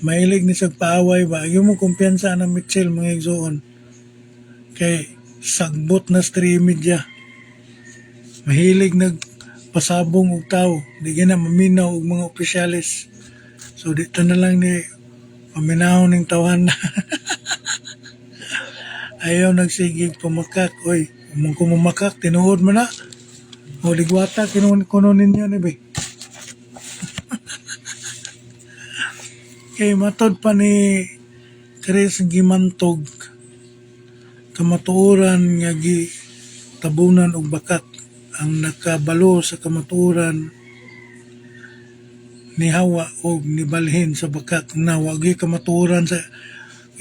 S1: Mahilig ni sa paaway ba? Ayaw mo kumpiyansa ng Michel mga igsoon. Kay sagbot na stream media. Mahilig nagpasabong og tao. Di gina maminaw og mga opisyalis. So dito na lang ni paminaw ning tawahan na. Ayaw nagsigig pumakak. Oy, umong kumumakak, tinuod mo na. O ligwata, kuno ninyo ni be. Kay matod pa ni Chris Gimantog, kamatuoran nga gi tabunan og bakak ang nakabalo sa kamatuoran ni Hawa og ni balhin sa bakak na wagi kamatuoran sa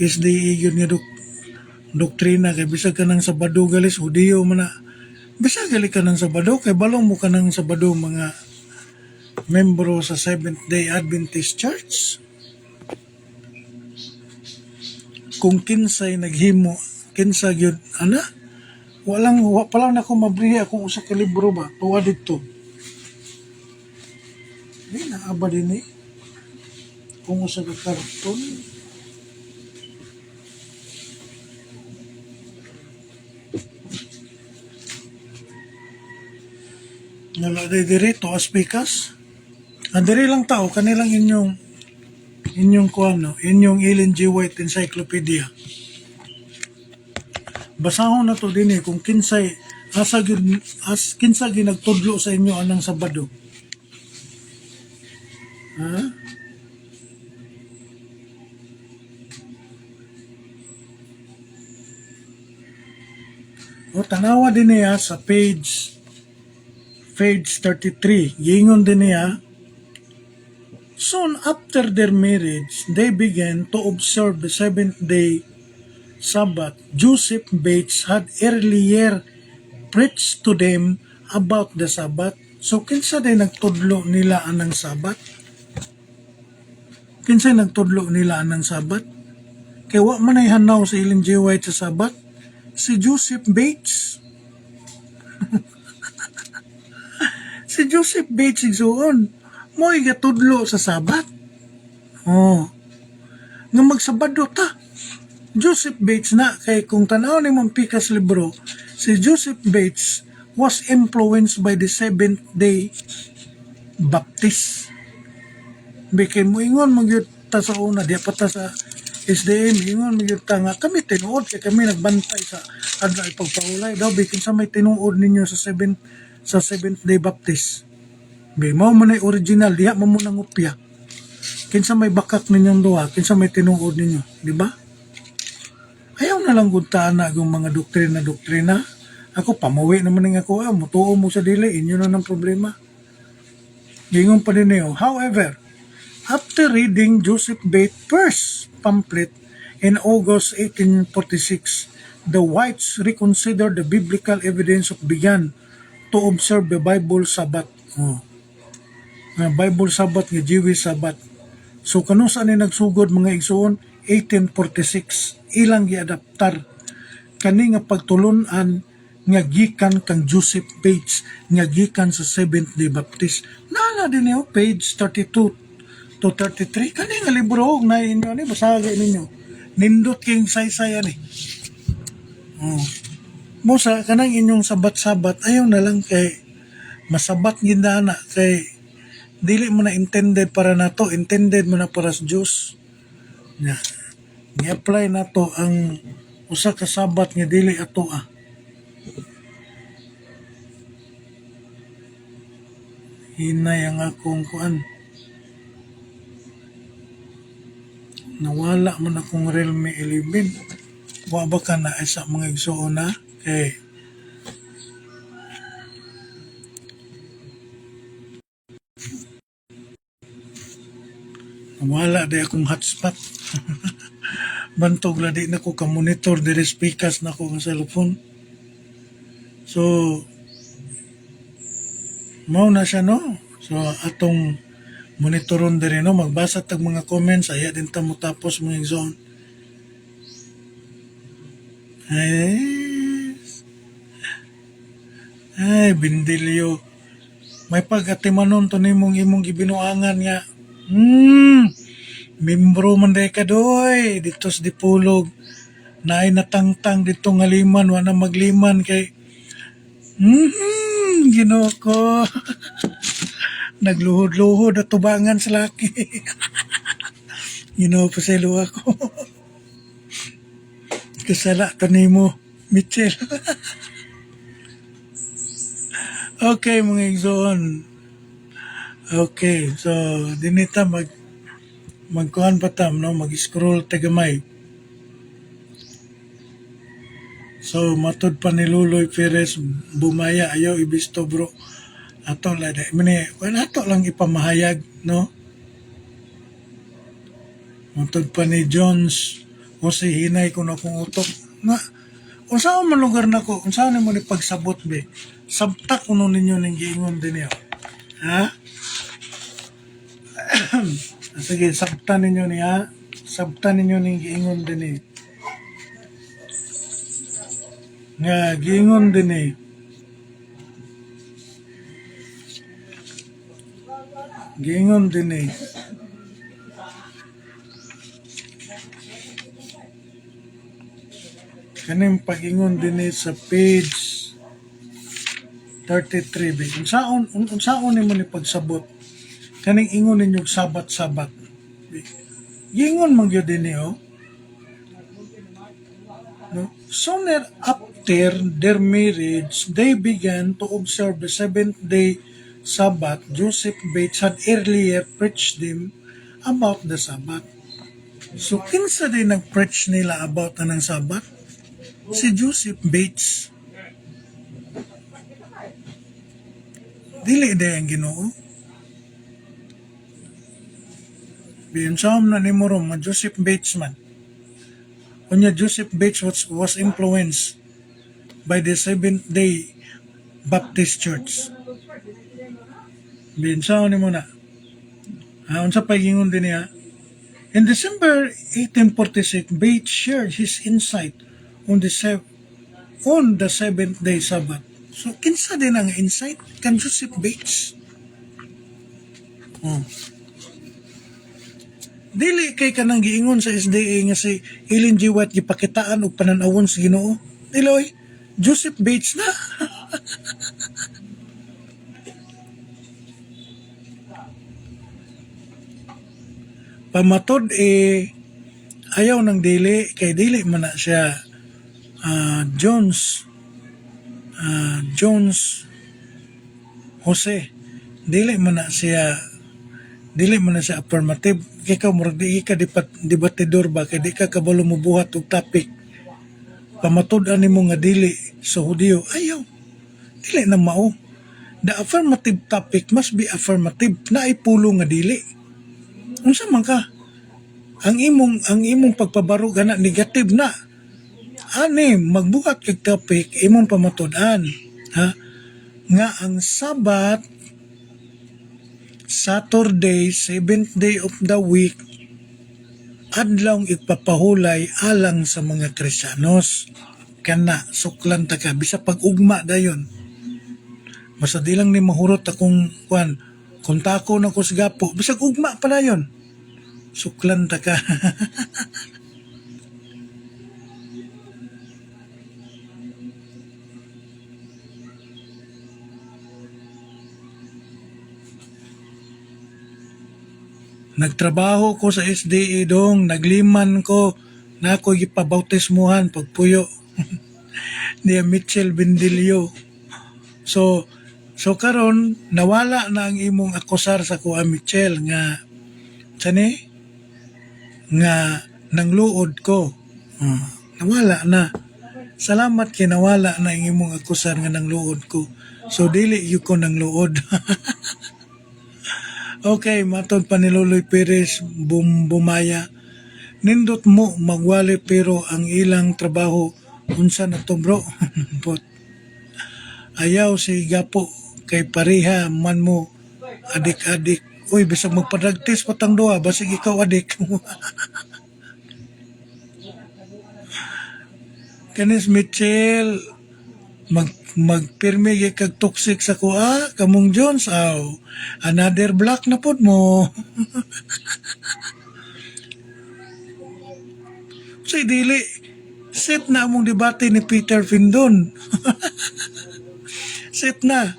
S1: SDE yun nga doktrina kay bisag ka ng Sabado galis Hudiyo man na bisag gali ka ng Sabado kay balong mo ka ng Sabado mga membro sa Seventh Day Adventist Church. Kung kinsay naghimo, kinsa gyud ana? Wa pa lang nako mabriya kung usa ka libro ba tuwa dito. Di na aba din kung usa ka karton. Nalagay diri to aspikas. Diri lang tao kanilang inyong kuano, inyong Ellen G. White Encyclopedia. Basahon na to din kung kinsay kinsa ginagtudlo sa inyo anang Sabado. Ha? O tanawa din niya sa page 33. Gingon din niya, soon after their marriage, they began to observe the seventh-day Sabbath. Joseph Bates had earlier preached to them about the Sabbath. So, kinsa day nagtudlo nila anang Sabbath? Kinsa nagtudlo nila anang Sabbath? Kaya wa man ay hanaw sa Ellen G. White sa Sabbath? Si Joseph Bates. Si Joseph Bates igsuon. Mo igatudlo sa Sabat. Oh. Nga magsabado ta. Joseph Bates na kay kung tanaw ni mong pikas libro, si Joseph Bates was influenced by the Seventh Day Baptist. Bikay mo ingon magyud ta sa una di pa ta sa SDM ingon magyud ta nga kami tinuod kay kami nagbantay sa adlaw pagpaulay daw bikin sa may tinuod ninyo sa Seventh Day Baptist. Bi mao man ay original diha mo nang upya. Kinsa may bakak ninyong duha, kinsa may tinuod ninyo, di ba? Ayaw na na lang guntaan na ang mga doktrina. Ako, pamuwi naman nga ako, mutuo mo sa dili, inyo na ng problema. Gingon pa din niyo. However, after reading Joseph Bates' first pamphlet in August 1846, the whites reconsidered the biblical evidence of began to observe the Bible Sabbath. Nga Bible Sabbath, nga Jewish Sabbath. So kanung saan ni nagsugod mga igsoon? 1846. Ilang giadaptar. Kani nga pagtulunan nga gikan kang Joseph Bates nga gikan sa Seventh-day Baptist. Nana din niyo, page 32 to 33. Kani nga libro, na inyo ni, basagay ninyo. Nindot king saysaya ni. Musa, kanang inyong sabat-sabat, ayaw na lang kay masabat gindana kay dili mo na intended para nato, intended mo na para sa Diyos. Ni-apply na to ang usa ka sabat nga dili ato Hinay ang akong kuan. Nawala man akong Realme 11. Wa ba ka na sa mga igsoon na? Kay wala di akong hotspot. Bantog la di na ko ka-monitor diri speakers na ko nga cellphone. So, mao na siya no. So, atong monitoron diri no. Magbasa tag mga comments. Aya din ta mo tapos mga zone. Ay, bindilyo. May pag-atimanon to nimong imong gibinuangan nga. Membro man day ka doy. Dito sa Dipulog. Naay natangtang dito nga liman. Wala magliman kay Ginoo ko. Nagluhod-luhod at tubangan sa laki. Ginoo pa sa luwa ko. Kasala tanimo, Mitchell. Okay, mga igsoon. Okay, so dinita magkuhan pa tam, no? Mag-scroll tagamay. So, matod pa ni Luloy Perez, bumaya, ayaw ibisto bro. Ato lang, ato lang ipamahayag, no? Matod pa ni Jones, o si Hinay kung akong utok. Nga, kung saan man lugar na ko, kung saan mo ni pagsabot, be, sabtak kuno ninyo ng giingon din niyo. Ha? Sige, sabtan ninyo niya. Sabtan ninyo ng giingon din niyo. Nga, giingon din eh. Giingon din eh. Kaning pag-ingon din eh sa page 33. Unsaon ni mo ni pagsabot. Kaning ingon ninyong sabat-sabat. Giingon man gyud din eh, oh. No? Sooner after their marriage, they began to observe the seventh-day Sabbath. Joseph Bates had earlier preached them about the Sabbath. So, kinsa din nag-preach nila about ng Sabbath? Si Joseph Bates. Dili day ang Ginoo. Biyonsam na ni Morom, Joseph Bates man. Kunya Joseph Bates was influenced by the Seventh-day Baptist Church. Binsaw ni mo na. Unsa pa gingon din niya? In December 1846, Bates shared his insight on the seventh-day Sabbath. So, kinsa din ang insight? Kan Joseph Bates. Dili kay kanang giingon sa SDA nga si Ellen G. White gipakitaan og pananawon sa Ginoo. Dili Joseph Bates na. Pamatod ayaw ng dili kay dili man na siya Jones Jose. Dili man na siya affirmative kay ka murag di ka debatidor ba kay di ka kabalo mobuhat og topic pamatud-an nimo nga dili sa Hudiyo, ayaw, dili na mao. The affirmative topic must be affirmative, na ipulo nga dili. Unsa man ka? Ang imong pagpabaro gana negative na. Ani magbuhat kag topic imong pamatud-an, ha? Nga ang Sabat, Saturday, 7th day of the week, adlaw igpapahulay alang sa mga Kristiyanos. Kana suklan ta ka bisa pag-ugma dayon. Basta di lang ni mahurot akong kwan, kung tako na ko sa gapo, bisag ugma pa dayon. Suklan ta ka. Nagtrabaho ko sa SDA dong, nagliman ko, na ako ipabautismuhan pagpuyo. Niya Mitchell Bendilio. So karon nawala na ang imong akusar sa kuha Mitchell nga sani nga nangluod ko. Nawala na. Salamat kay nawala na ang imong akusar nga nangluod ko. So dili yu ko nangluod. Okay, matod pa ni Loloy Perez bumaya. Nindot mo magwali pero ang ilang trabaho unsa na to bro. But ayaw si gapo kay pareha man mo adik-adik. Uy, bisag magpadragtis patang duha basig ikaw adik. Kanis Mitchell magpirmi kag toxic sa kuha kamong Jones another block na pod mo. Say dili set na among debate ni Peter Findon. Set na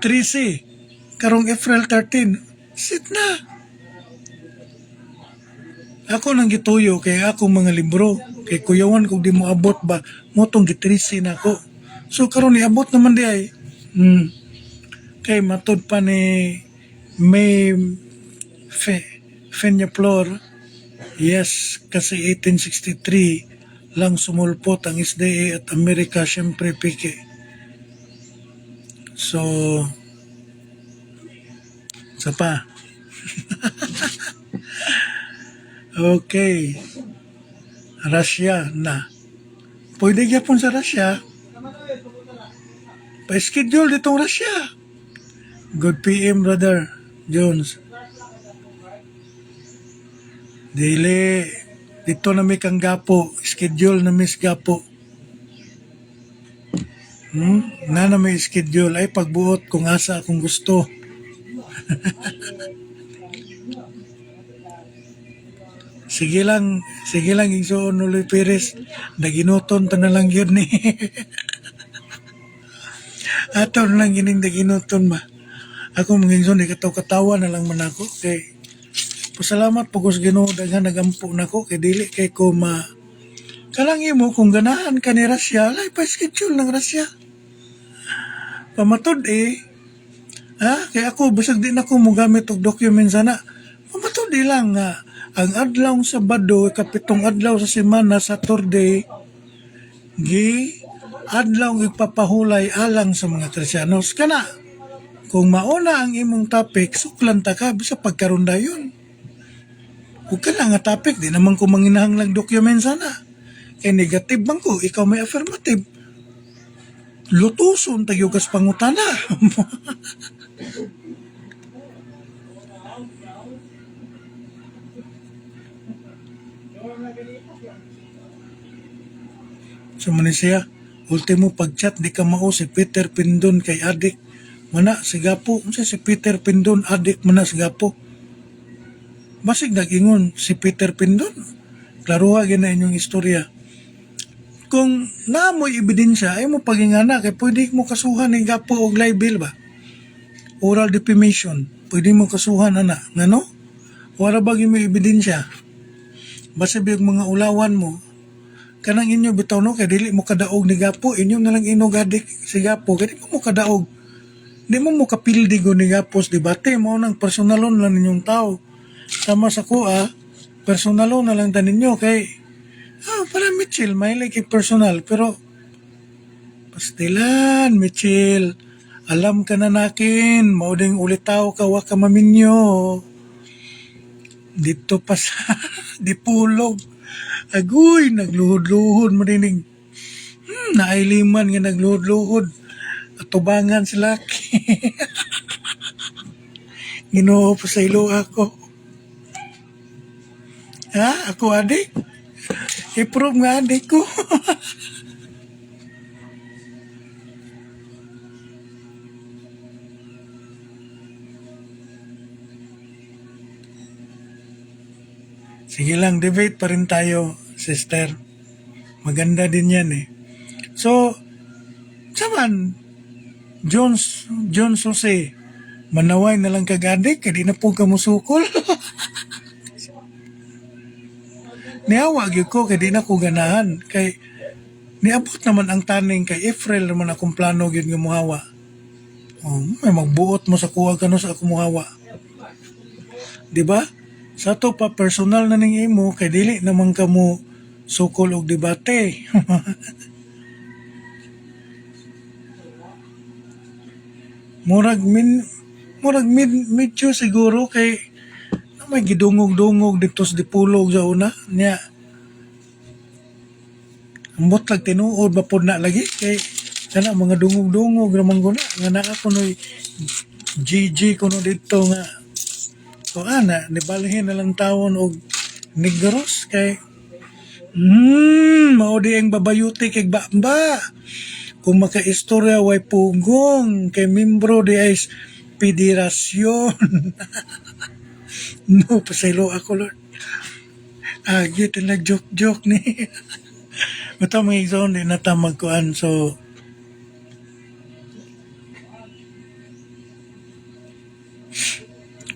S1: 3C karong April 13 set na. Ako nang gituyo kay akong mga libro kay kuyawan kung di mo abot ba mo tong gitrisi na ako. So karon niabot naman di ay. Kay matud pa ni May Peñaflor. Yes, kasi 1863 lang sumulpot ang SDA at Amerika, syempre pike. So sa pa. Okay. Russia na. Pwede gyapon sa Russia. Pa-schedule ditong Russia. Good PM, brother Jones. Dili. Dito na may kang gapo. Schedule na may gapo. Na may schedule. Ay pagbuot kung asa akong gusto. Sige lang igsoon Loloy Perez. Naginuton ta na lang yun ni. Ato na lang gining naginuton ba. Ako mangingson katawa na lang man ako kay pasalamat po ko sa Ginoo daghan nagampo nako kay dili kay ko kanang imo kung ganahan ka ni Russia lay pa schedule ng Russia. Pamatod kay ako bisag di na ko mogamit og document sana. Pamatod lang nga ang adlaw sa Sabado kapitong adlaw sa semana Saturday adlaw igpapahulay alang sa mga Kristiyanos kana. Kung mauna ang imong topic, suklan ta ka bisa pagkaron dayon. Ug kana nga topic di naman ko manginahanglang document sana. Kay negative man ko, ikaw may affirmative. Lutuson tayo kas pangutana. So man siya, ultimo pag-chat di ka mao si Peter Pindon kay adik mana sigapo. Unsa si Peter Pindon adik mana sigapo. Basig nag-ingon si Peter Pindon. Klaruha gyud na inyong istorya. Kung naamoy ebidensya ay mo pagingana kay pwede mo kasuhan ng gapo og libel ba. Oral defamation, pwede mo kasuhan ana ngano? Wala ba gyud mo ebidensya? Basta biyog mga ulawan mo kanang inyo bitaw no kay dili mo kadaog ni gapo inyo na lang inugadik si gapo kay di mo kadaog di mo kapildigo ni gapos debate mo nang personalon lang ninyong tao sama sa kuha personalon na lang taninyo kay Para Mitchell, may like personal, pero pastilan, Mitchell. Alam ka na nakin, mauding ulitaw ka, wa ka maminyo. Dito pa sa Dipulog. Agoy, nagluhod-luhod, marinig. Naayliman nga nagluhod-luhod. Atubangan sila. Ginoo pa sa ilo ako. Ako adik. I-prove nga adik ko. Sige lang, debate pa rin tayo, sister. Maganda din yan eh. So, saman, John Jose, manaway na lang kagadik, kaya di na po kamusukol. Niawag yun ko, kaya di na ko ganahan. Kay, niabot naman ang taning kay April naman akong plano yun nga muhawa. May magbuot mo sa kuha ka no sa akong muhawa. Diba? Sa to pa personal na ning imo kay dili naman ka mo sukol og debate. murag medyo siguro kay may gidungog-dungog dito sa Dipulog sa una niya. Ambot lang tinuod bapod na lagi kay kana mga dungog-dungog naman ko na nga naa kunoy GG kuno dito nga. So nibalhin na lang tawon og negros kay mao di ang babayuti kay bamba. Kung makaistorya way pugong kay membro di ay federasyon. No, pasaylo ako Lord. Gito nag-joke-joke ni. Basta mga igsoon di natamag koan so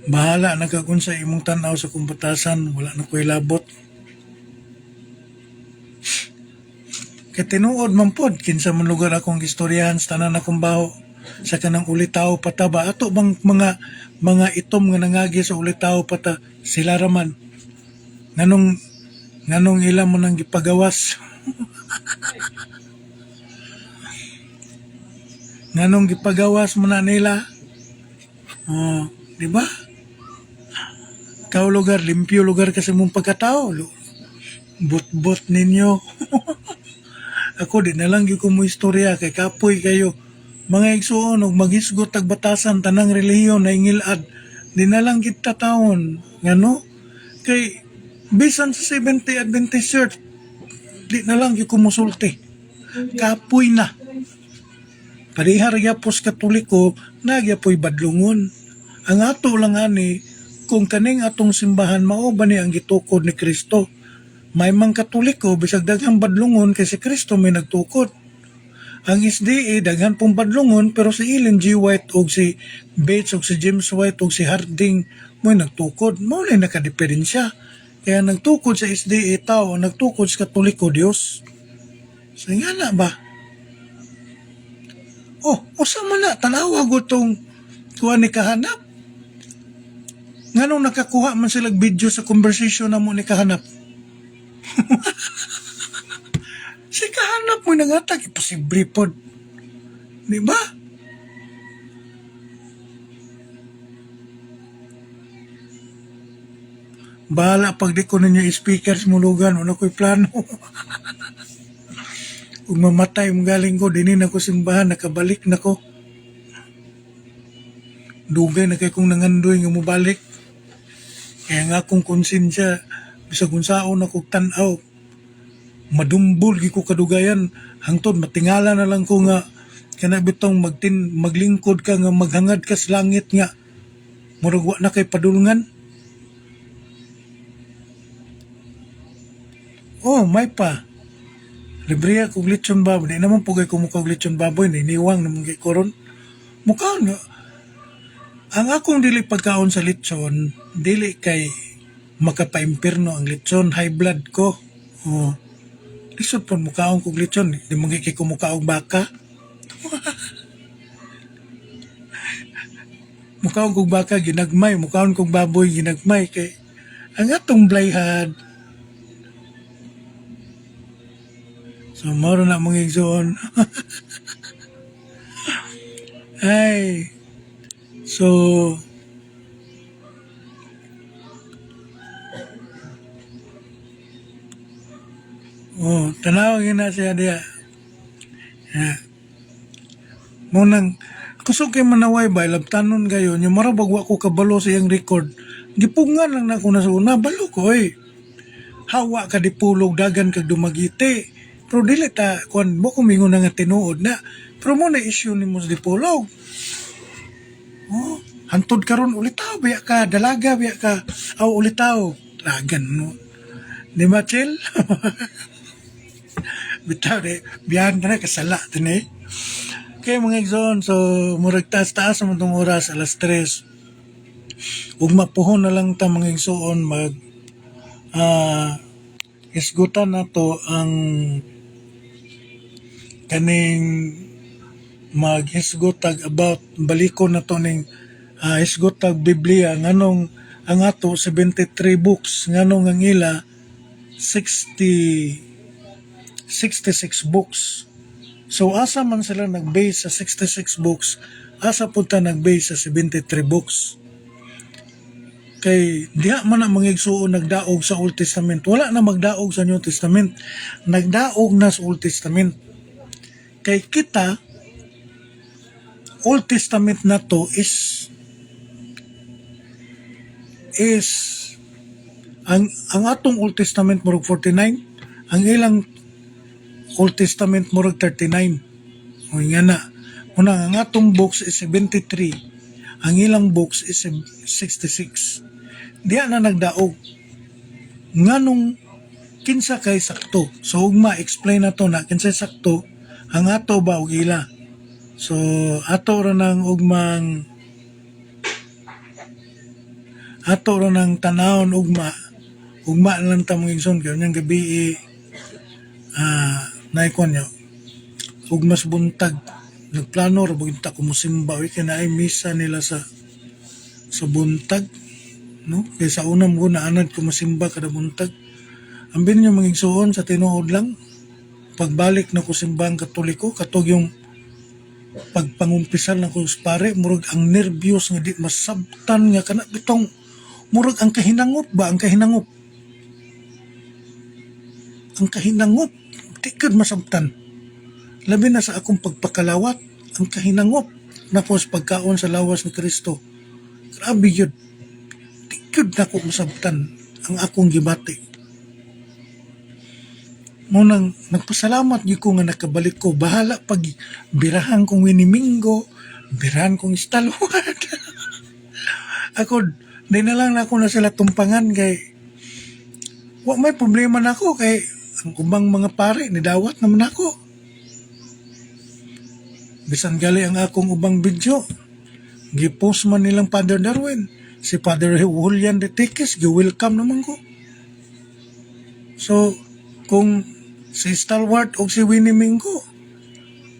S1: bahala na ka kung sa imong tanaw sa kumputasan, wala na ko'y labot. Kaya tinuod man pod, kinsa man lugar akong istoryahan sa tanan akong baho, sa kanang ulitaw pataba. Ato bang mga itom nga nangagi sa ulitaw pata, sila raman. Nganong ilang mo nang gipagawas. Nganong gipagawas mo na nila. Di ba? Ikaw lugar, limpyo lugar kasi mong pagkatao. Bot-bot ninyo. Ako di na lang ko mo istorya kay kapoy kayo. Mga igsuon og magisgot tag batasan tanang relihiyon na ingilad. Di na lang kita taon. Ngano? Kay bisan sa 70 Adventist Church di na lang ko musulti. Kapoy na. Parihar yapos Katoliko nagyapoy badlungon. Ang ato lang ani kung kaning atong simbahan mao ba ni ang gitukod ni Kristo. May mang Katoliko bisag daghang badlungon kay si Kristo may nagtukod. Ang SDA daghan pong badlungon pero si Ellen G. White og si Bates og si James White og si Harding may nagtukod. Mao na nakadiferensya. Kaya nagtukod sa SDA tao, nagtukod sa Katoliko Dios. So nga na ba? Usa man na tanawa ko tong kuha ni kahanap. Nganong nakakuha man sila video sa conversation na mo ni kahanap? Si kahanap mo nangatag, imposible po. Di ba? Bahala pag di ko ninyo speakers mulugan, ano ko'y plano. Kung mamatay mong galing ko, dinin ako simbahan, nakabalik na ko. Dugay na kay kong nangandoy nga mubalik. Kaya nga akong konsensya, bisa kung saon ako tanaw, madumbol gi ko kadugayan, hangtod matingala na lang ko nga, kana bitong maglingkod ka nga maghangad ka sa langit nga, murag na kay padulngan. May pa. Libre ako lechon baboy. Di naman pugay ko mukha lechon baboy, niniwang naman kay koron. Mukha nga. Ang akong dili pagkaon sa lechon, dili kay makapaimpirno ang lechon, high blood ko. Lisod po mukhaon kong lechon, di magiging ko mukhaong baka. Mukhaon kong baka, ginagmay, mukhaon kong baboy, ginagmay. Kay, ang atong blayhad, So maro na mga igsoon. Ay, so tanaw na siya diya. Yeah. Munang kusog kay manaway ba labtanon kayo nya marabag wa ko kabalo sa iyang record. Gipungan lang na ako na sa una balo ko hawa ka dipulog dagan kag dumagiti. Pero dili ta kuan mo kumingon na nga tinuod na. Pero mo na issue ni mo sa dipulog. Hantod karon ulitaw biya ka dalaga biya ka aw ulitaw lagan no. Di ba chill? Bitaw de biyan na kasala tani. Okay mga igsoon, so murag taas-taas naman itong oras, alas 3. Ug mapuhon na lang ta mga igsoon, isgutan na to ang kaning mag-isgutag about, balikon na to ning isgutag Biblia, nganong ang ato 73 books, nganong ang ila 66 books. So asa man sila nag-base sa 66 books, asa punta nag-base sa 73 books. Kay diha man ang mga igsuon nagdaog sa Old Testament. Wala na magdaog sa New Testament. Nagdaog na sa Old Testament. Kay kita, Old Testament na to is ang atong Old Testament murag 49, ang ilang Old Testament murag 39. O nga na. Muna ang atong books is 73. Ang ilang books is 66. Diya na nagdaog. Nganong kinsa kay sakto. So ugma explain na to na kinsa sakto ang ato ba og ila. So ato ra nang ugmang tanawon ugma lang ta mong igsoon kay unyang gabi naikon nyo ug mas buntag nagplano ra buginta ko musimba kay naay misa nila sa buntag no kay sa unang ko naanad ko musimba kada buntag ambin nyo mga igsoon sa tinuod lang pagbalik na ko simbang katoliko katog yung pagpangumpisal na ko pare murag ang nervyos nga di masabtan nga kana bitong murag ang kahinangop di kad masabtan. Labi na sa akong pagpakalawat, ang kahinangop na po sa pagkaon sa lawas ni Kristo. Grabe yun. Di kad na ko masabtan ang akong gibati. Munang nagpasalamat yun ko nga nakabalik ko. Bahala pag birahan kong Winimingo, birahan kong Stalwart. Ako, di na lang ako na sila tumpangan kay may problema na ako kay ang ubang mga pare nidawat naman ako. Bisan gali ang akong ubang video. Gipost man nilang Father Darwin. Si Father Julian de Tiquis, gi-welcome naman ko. So, kung si Stalwart o si Winnie Mingo,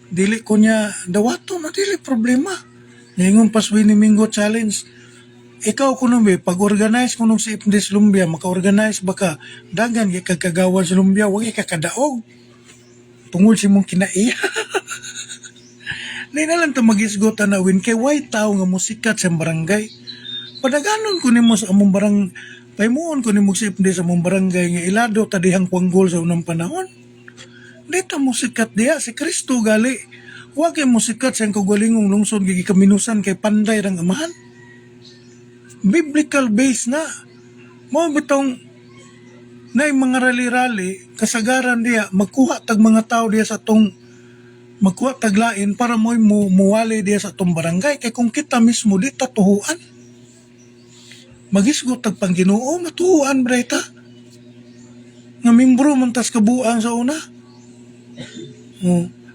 S1: dili ko niya dawato na dili problema. Ngayon pas Winnie Mingo challenge, ikaw kuno be pag-organize kuno si Ipndes Lumbia maka-organize baka dagan kay kagagawan sa Lumbia wa ka kadaog tungod si mong kinaiya. Di na lang ta magisgutan na win kay way tao nga musikat sa barangay. Padaganon ko nimo sa among barang paymuon ko nimo si Ipndes sa among barangay nga ilado ta dihang Kuanggol sa unang panahon. Di ta musikat diha si Kristo gali. Wa kay musikat sa kagwalingong lungsod gigikaminusan kay panday rang amahan. Biblical base na. Mo bitong na mga rally-rally, kasagaran diya, magkuha tag mga tao diya sa tong magkuha taglain para mo muwali diya sa tong barangay. Kaya kung kita mismo di tatuhuan, magisgot tag Pangginoo, matuhuan breta. Nga membro man tas kabuang sa una.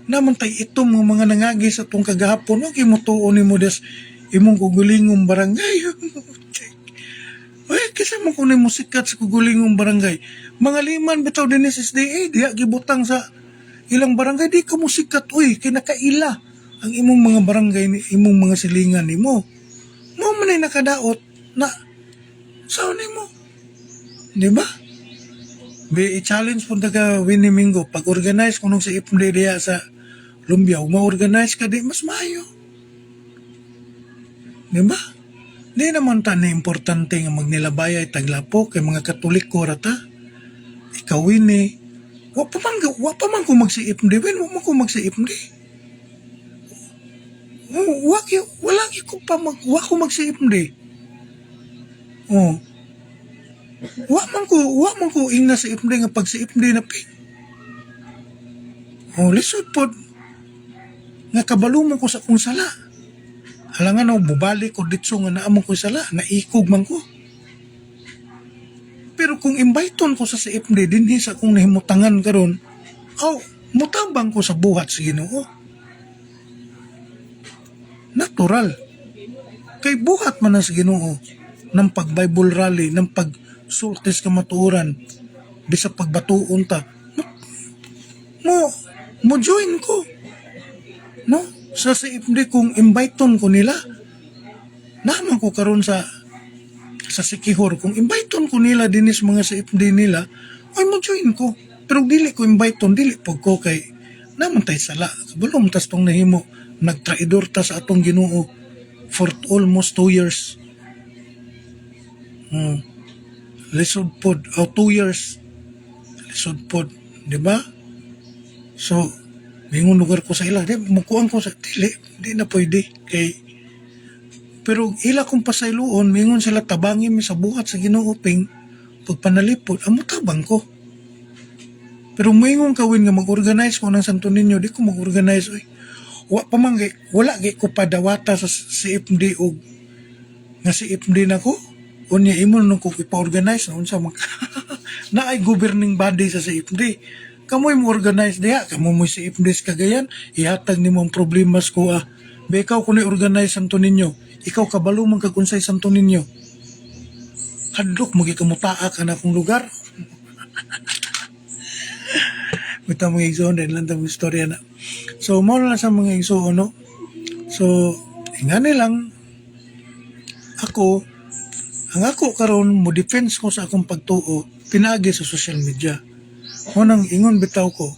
S1: Naman tay itong mga nangagi sa tong kagahapon, no, kimutuon ni mo des imong kugulingong barangay. Kasi mo kunin mo sikat sa kugulingong barangay. Mga liman bitaw din ni SSDA, diha gibutang sa ilang barangay, di ka mo sikat. Kinakaila ang imong mga barangay, imong mga silingan ni mo. Mo man ay nakadaot na saan ni mo. Di ba? i-challenge po ka Winnie Mingo. Pag-organize kung nung si IPMD diya sa Lumbia, kung ma-organize ka di, mas maayo. Di ba? Di naman ta na importante nga magnilabayay taglapo kay mga Katoliko rata. Ikaw Winnie, wa pa man ko magsiipmdi, wa man ko magsiipmdi. Wa ko magsiipmdi. Oh. Wa man ko ingna sa ipmdi nga pag si ipmdi na ping. Oh, lisod pod nga kabalo mo ko sa kung sala. Halangan ako bubalik ko ditso nga naamong ko sala, naikog man ko. Pero kung imbayton ko sa ipmdi dinhi sa akong nahimutangan karon, mutabang ko sa buhat sa Ginoo. Natural. Kay buhat man na sa Ginoo ng pag-Bible rally, ng pag-sultis kamatuoran, bisa pagbatuon ta. Mo join ko. No? Sa CFD kung inviteon ko nila, naman ko karon sa Sikihor, kung inviteon ko nila dinis mga CFD nila, ay mo join ko. Pero dili ko inviteon, dili po ko kay naman tay sala. Balong tas tong nahimo, nagtraidor ta sa atong Ginoo for almost 2 years. Lisod pod, 2 years. Lisod pod, di ba? So, mingon lugar ko sa ila, di, mukuan ko sa dili, di na pwede. Pero ila kong pasayloon, mingon sila tabangin mi sa buhat sa Ginoo ping pagpanalipod, amo tabang ko. Pero mingon kawin nga mag-organize ko ng Santo Niño, di ko mag-organize. Wala ko padawata sa CFD o nga CFD na ko. Unya imo nung ko ipa-organize unsa man na ay governing body sa CFD. Kamoy mo organize diha, kamo mo CFD sa Cagayan, ihatag nimo ang problema ko Bekaw kuno organize Santo Niño. Ikaw kabalo man kag unsay Santo Niño. Hadlok magikamutaak ana akong lugar. Bita mga igsoon din lang tang istorya na. So mo na sa mga igsoon no. So ingani lang ang ako karon mo defense ko sa akong pagtuo pinagi sa social media. Unang ingon bitaw ko,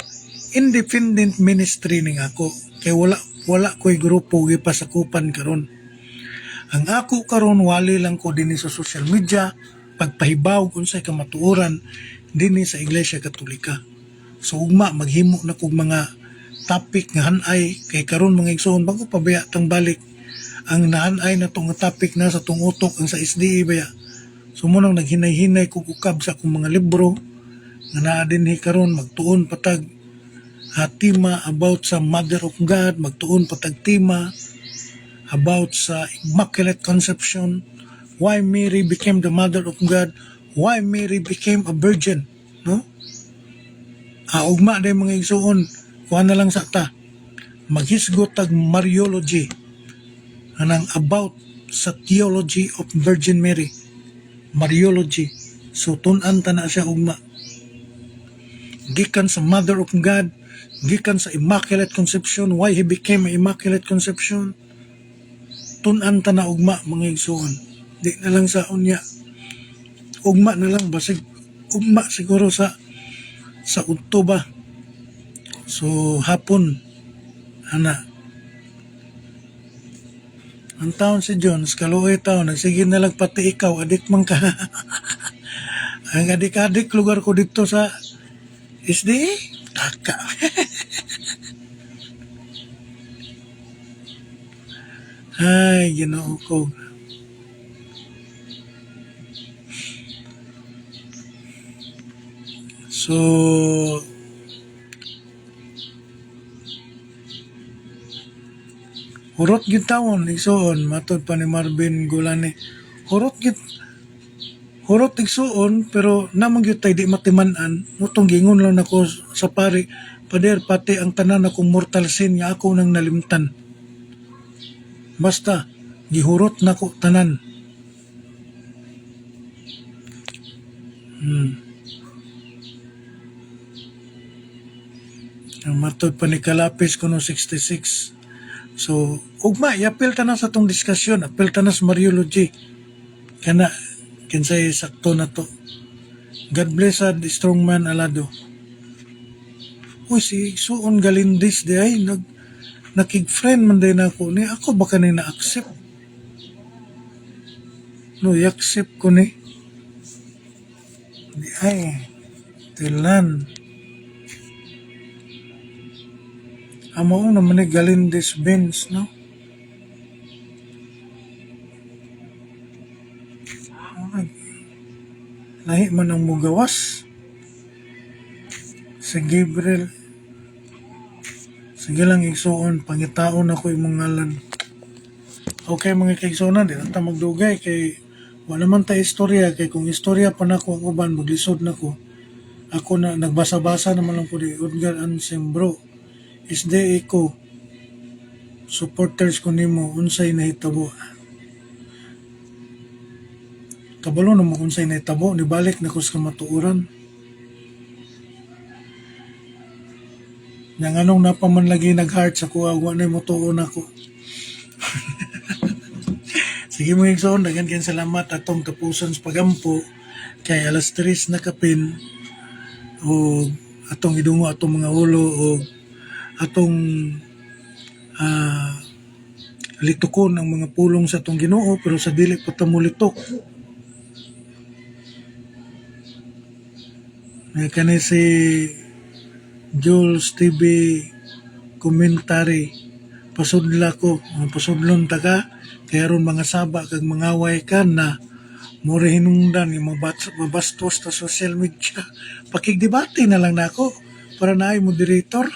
S1: independent ministry ning ako kay wala ko'y grupo gipasakupan karon. Ang ako karon wali lang ko dinhi sa social media pagpahibaw unsay kamatuoran dinhi sa Iglesia Katolika. So ugma maghimo na kog mga topic nga hanay kay karon mga igsoon bago pabaya tang balik ang naanay na tong topic na sa tong utok ang sa SDE baya. So munang naghinay-hinay ko ukab sa akong mga libro nga naa dinhi karon magtuon patag tema about sa Mother of God, magtuon patag tema about sa Immaculate Conception, why Mary became the Mother of God, why Mary became a virgin, no? Ugma day mga igsoon, kuha na lang sa ta. Maghisgot tag Mariology anang about sa theology of Virgin Mary. Mariology. So tun-an ta na siya ugma. Gikan sa Mother of God, gikan sa Immaculate Conception, why he became an Immaculate Conception. Tun-an ta na ugma mga igsoon. Di na lang sa unya. Ugma na lang basig ugma siguro sa udto ba. So hapon ana ang taon si Jones, kaluoy taon, nagsige na lang pati ikaw, adik man ka. Ang adik-adik lugar ko dito sa SDE, taka. Ay, Ginoo ko. So, hurot gid taon igsoon matod pa ni Marvin Gulani. Hurot igsoon pero namang gyud tay di matiman-an mutong gingon lang nako sa pari pader pati ang tanan akong mortal sin nga ako nang nalimtan. Basta gihurot nako tanan. Ang matod pa ni Kalapis kuno 66. So, ugma, i-apel ta na sa tong diskusyon, apel ta na sa Mariology. Kana, kinsay sakto na to. God bless the strong man Alado. Uy, si Suon Galindis di ay nakig-friend man din ako ni. Ako baka ni na-accept. No, i-accept ko ni. Di ay, tilan. Amo naman ni Galindis Benz, no? Lahi man ang mugawas. Si Gabriel. Sige lang igsuon, pangitaon ako imong ngalan. Okay mga kaigsuonan, di na ta magdugay kay wala man ta istorya kay kung istorya pa nako ang uban maglisod nako. Ako na nagbasa-basa naman lang ko di Edgar Ansem bro. SDA ko supporters ko nimo unsay nahitabo. Kabalo na mo unsay nahitabo ni balik na ko sa matuoran. Nang anong napaman lagi nag-heart sa kuha, wala na mo tuon ako. Sige mo yung soon, dagan kayo salamat atong tapusan sa pagampo kay alas 3 na kapin o atong idungo atong mga ulo o atong litukon ang mga pulong sa atong Ginoo pero sa dili pa ta mo litok. Kani si Jules TV commentary pasudla ko pasudlon ta ka kaya ron mga saba kag mangaway ka na more hinungdan yung mabastos ta social media pakigdebate na lang nako para naay moderator.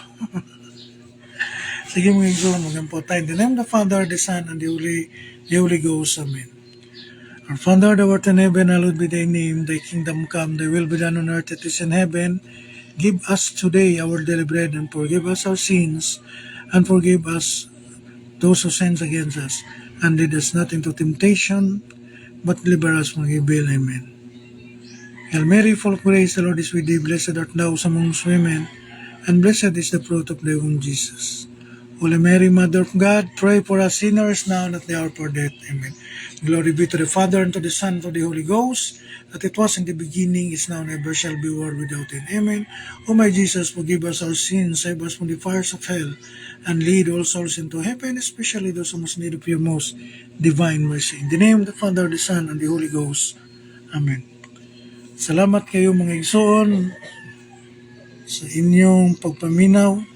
S1: Sige mga igsoon magampo tayo in the name of the Father, the Son, and the Holy Ghost. Amen. Our Father, thou art in heaven, hallowed be thy name, thy kingdom come, thy will be done on earth as it is in heaven. Give us today our daily bread, and forgive us our sins, and forgive us those who sins against us. And lead us not into temptation, but deliver us from evil. Amen. Hail Mary, full of grace, the Lord is with thee. Blessed art thou amongst women, and blessed is the fruit of thy womb, Jesus. Holy Mary, Mother of God, pray for us sinners now and at the hour of our death. Amen. Glory be to the Father, and to the Son, and to the Holy Ghost, that it was in the beginning, is now, and ever shall be, world without end. Amen. O my Jesus, forgive us our sins, save us from the fires of hell, and lead all souls into heaven, especially those who most need of your most divine mercy. In the name of the Father, the Son, and the Holy Ghost. Amen. Salamat kayo mga igsoon sa inyong pagpaminaw.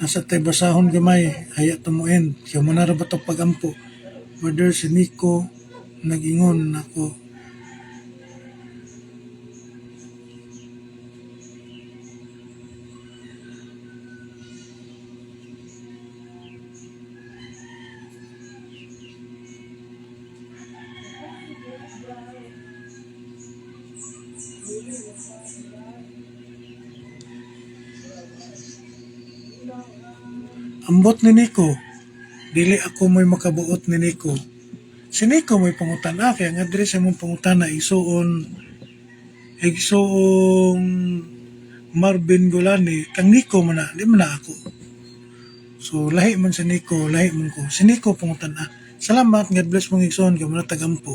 S1: Nasa tay basahon gamay, hayat tumuin. Kaya manara ba ito pagampo? Brother si Nico, nag-ingon ako. Ambot ni Nico, dili ako may makabuot ni Nico. Si Nico may pangutana, kaya nga diri sa mong pangutana, isuon Marvin Golani, kang Nico man na, di man na ako. So, lahi man si Nico, lahi man ko. Si Nico pangutana. Salamat, God bless mong igsoon, kaya man tagampo.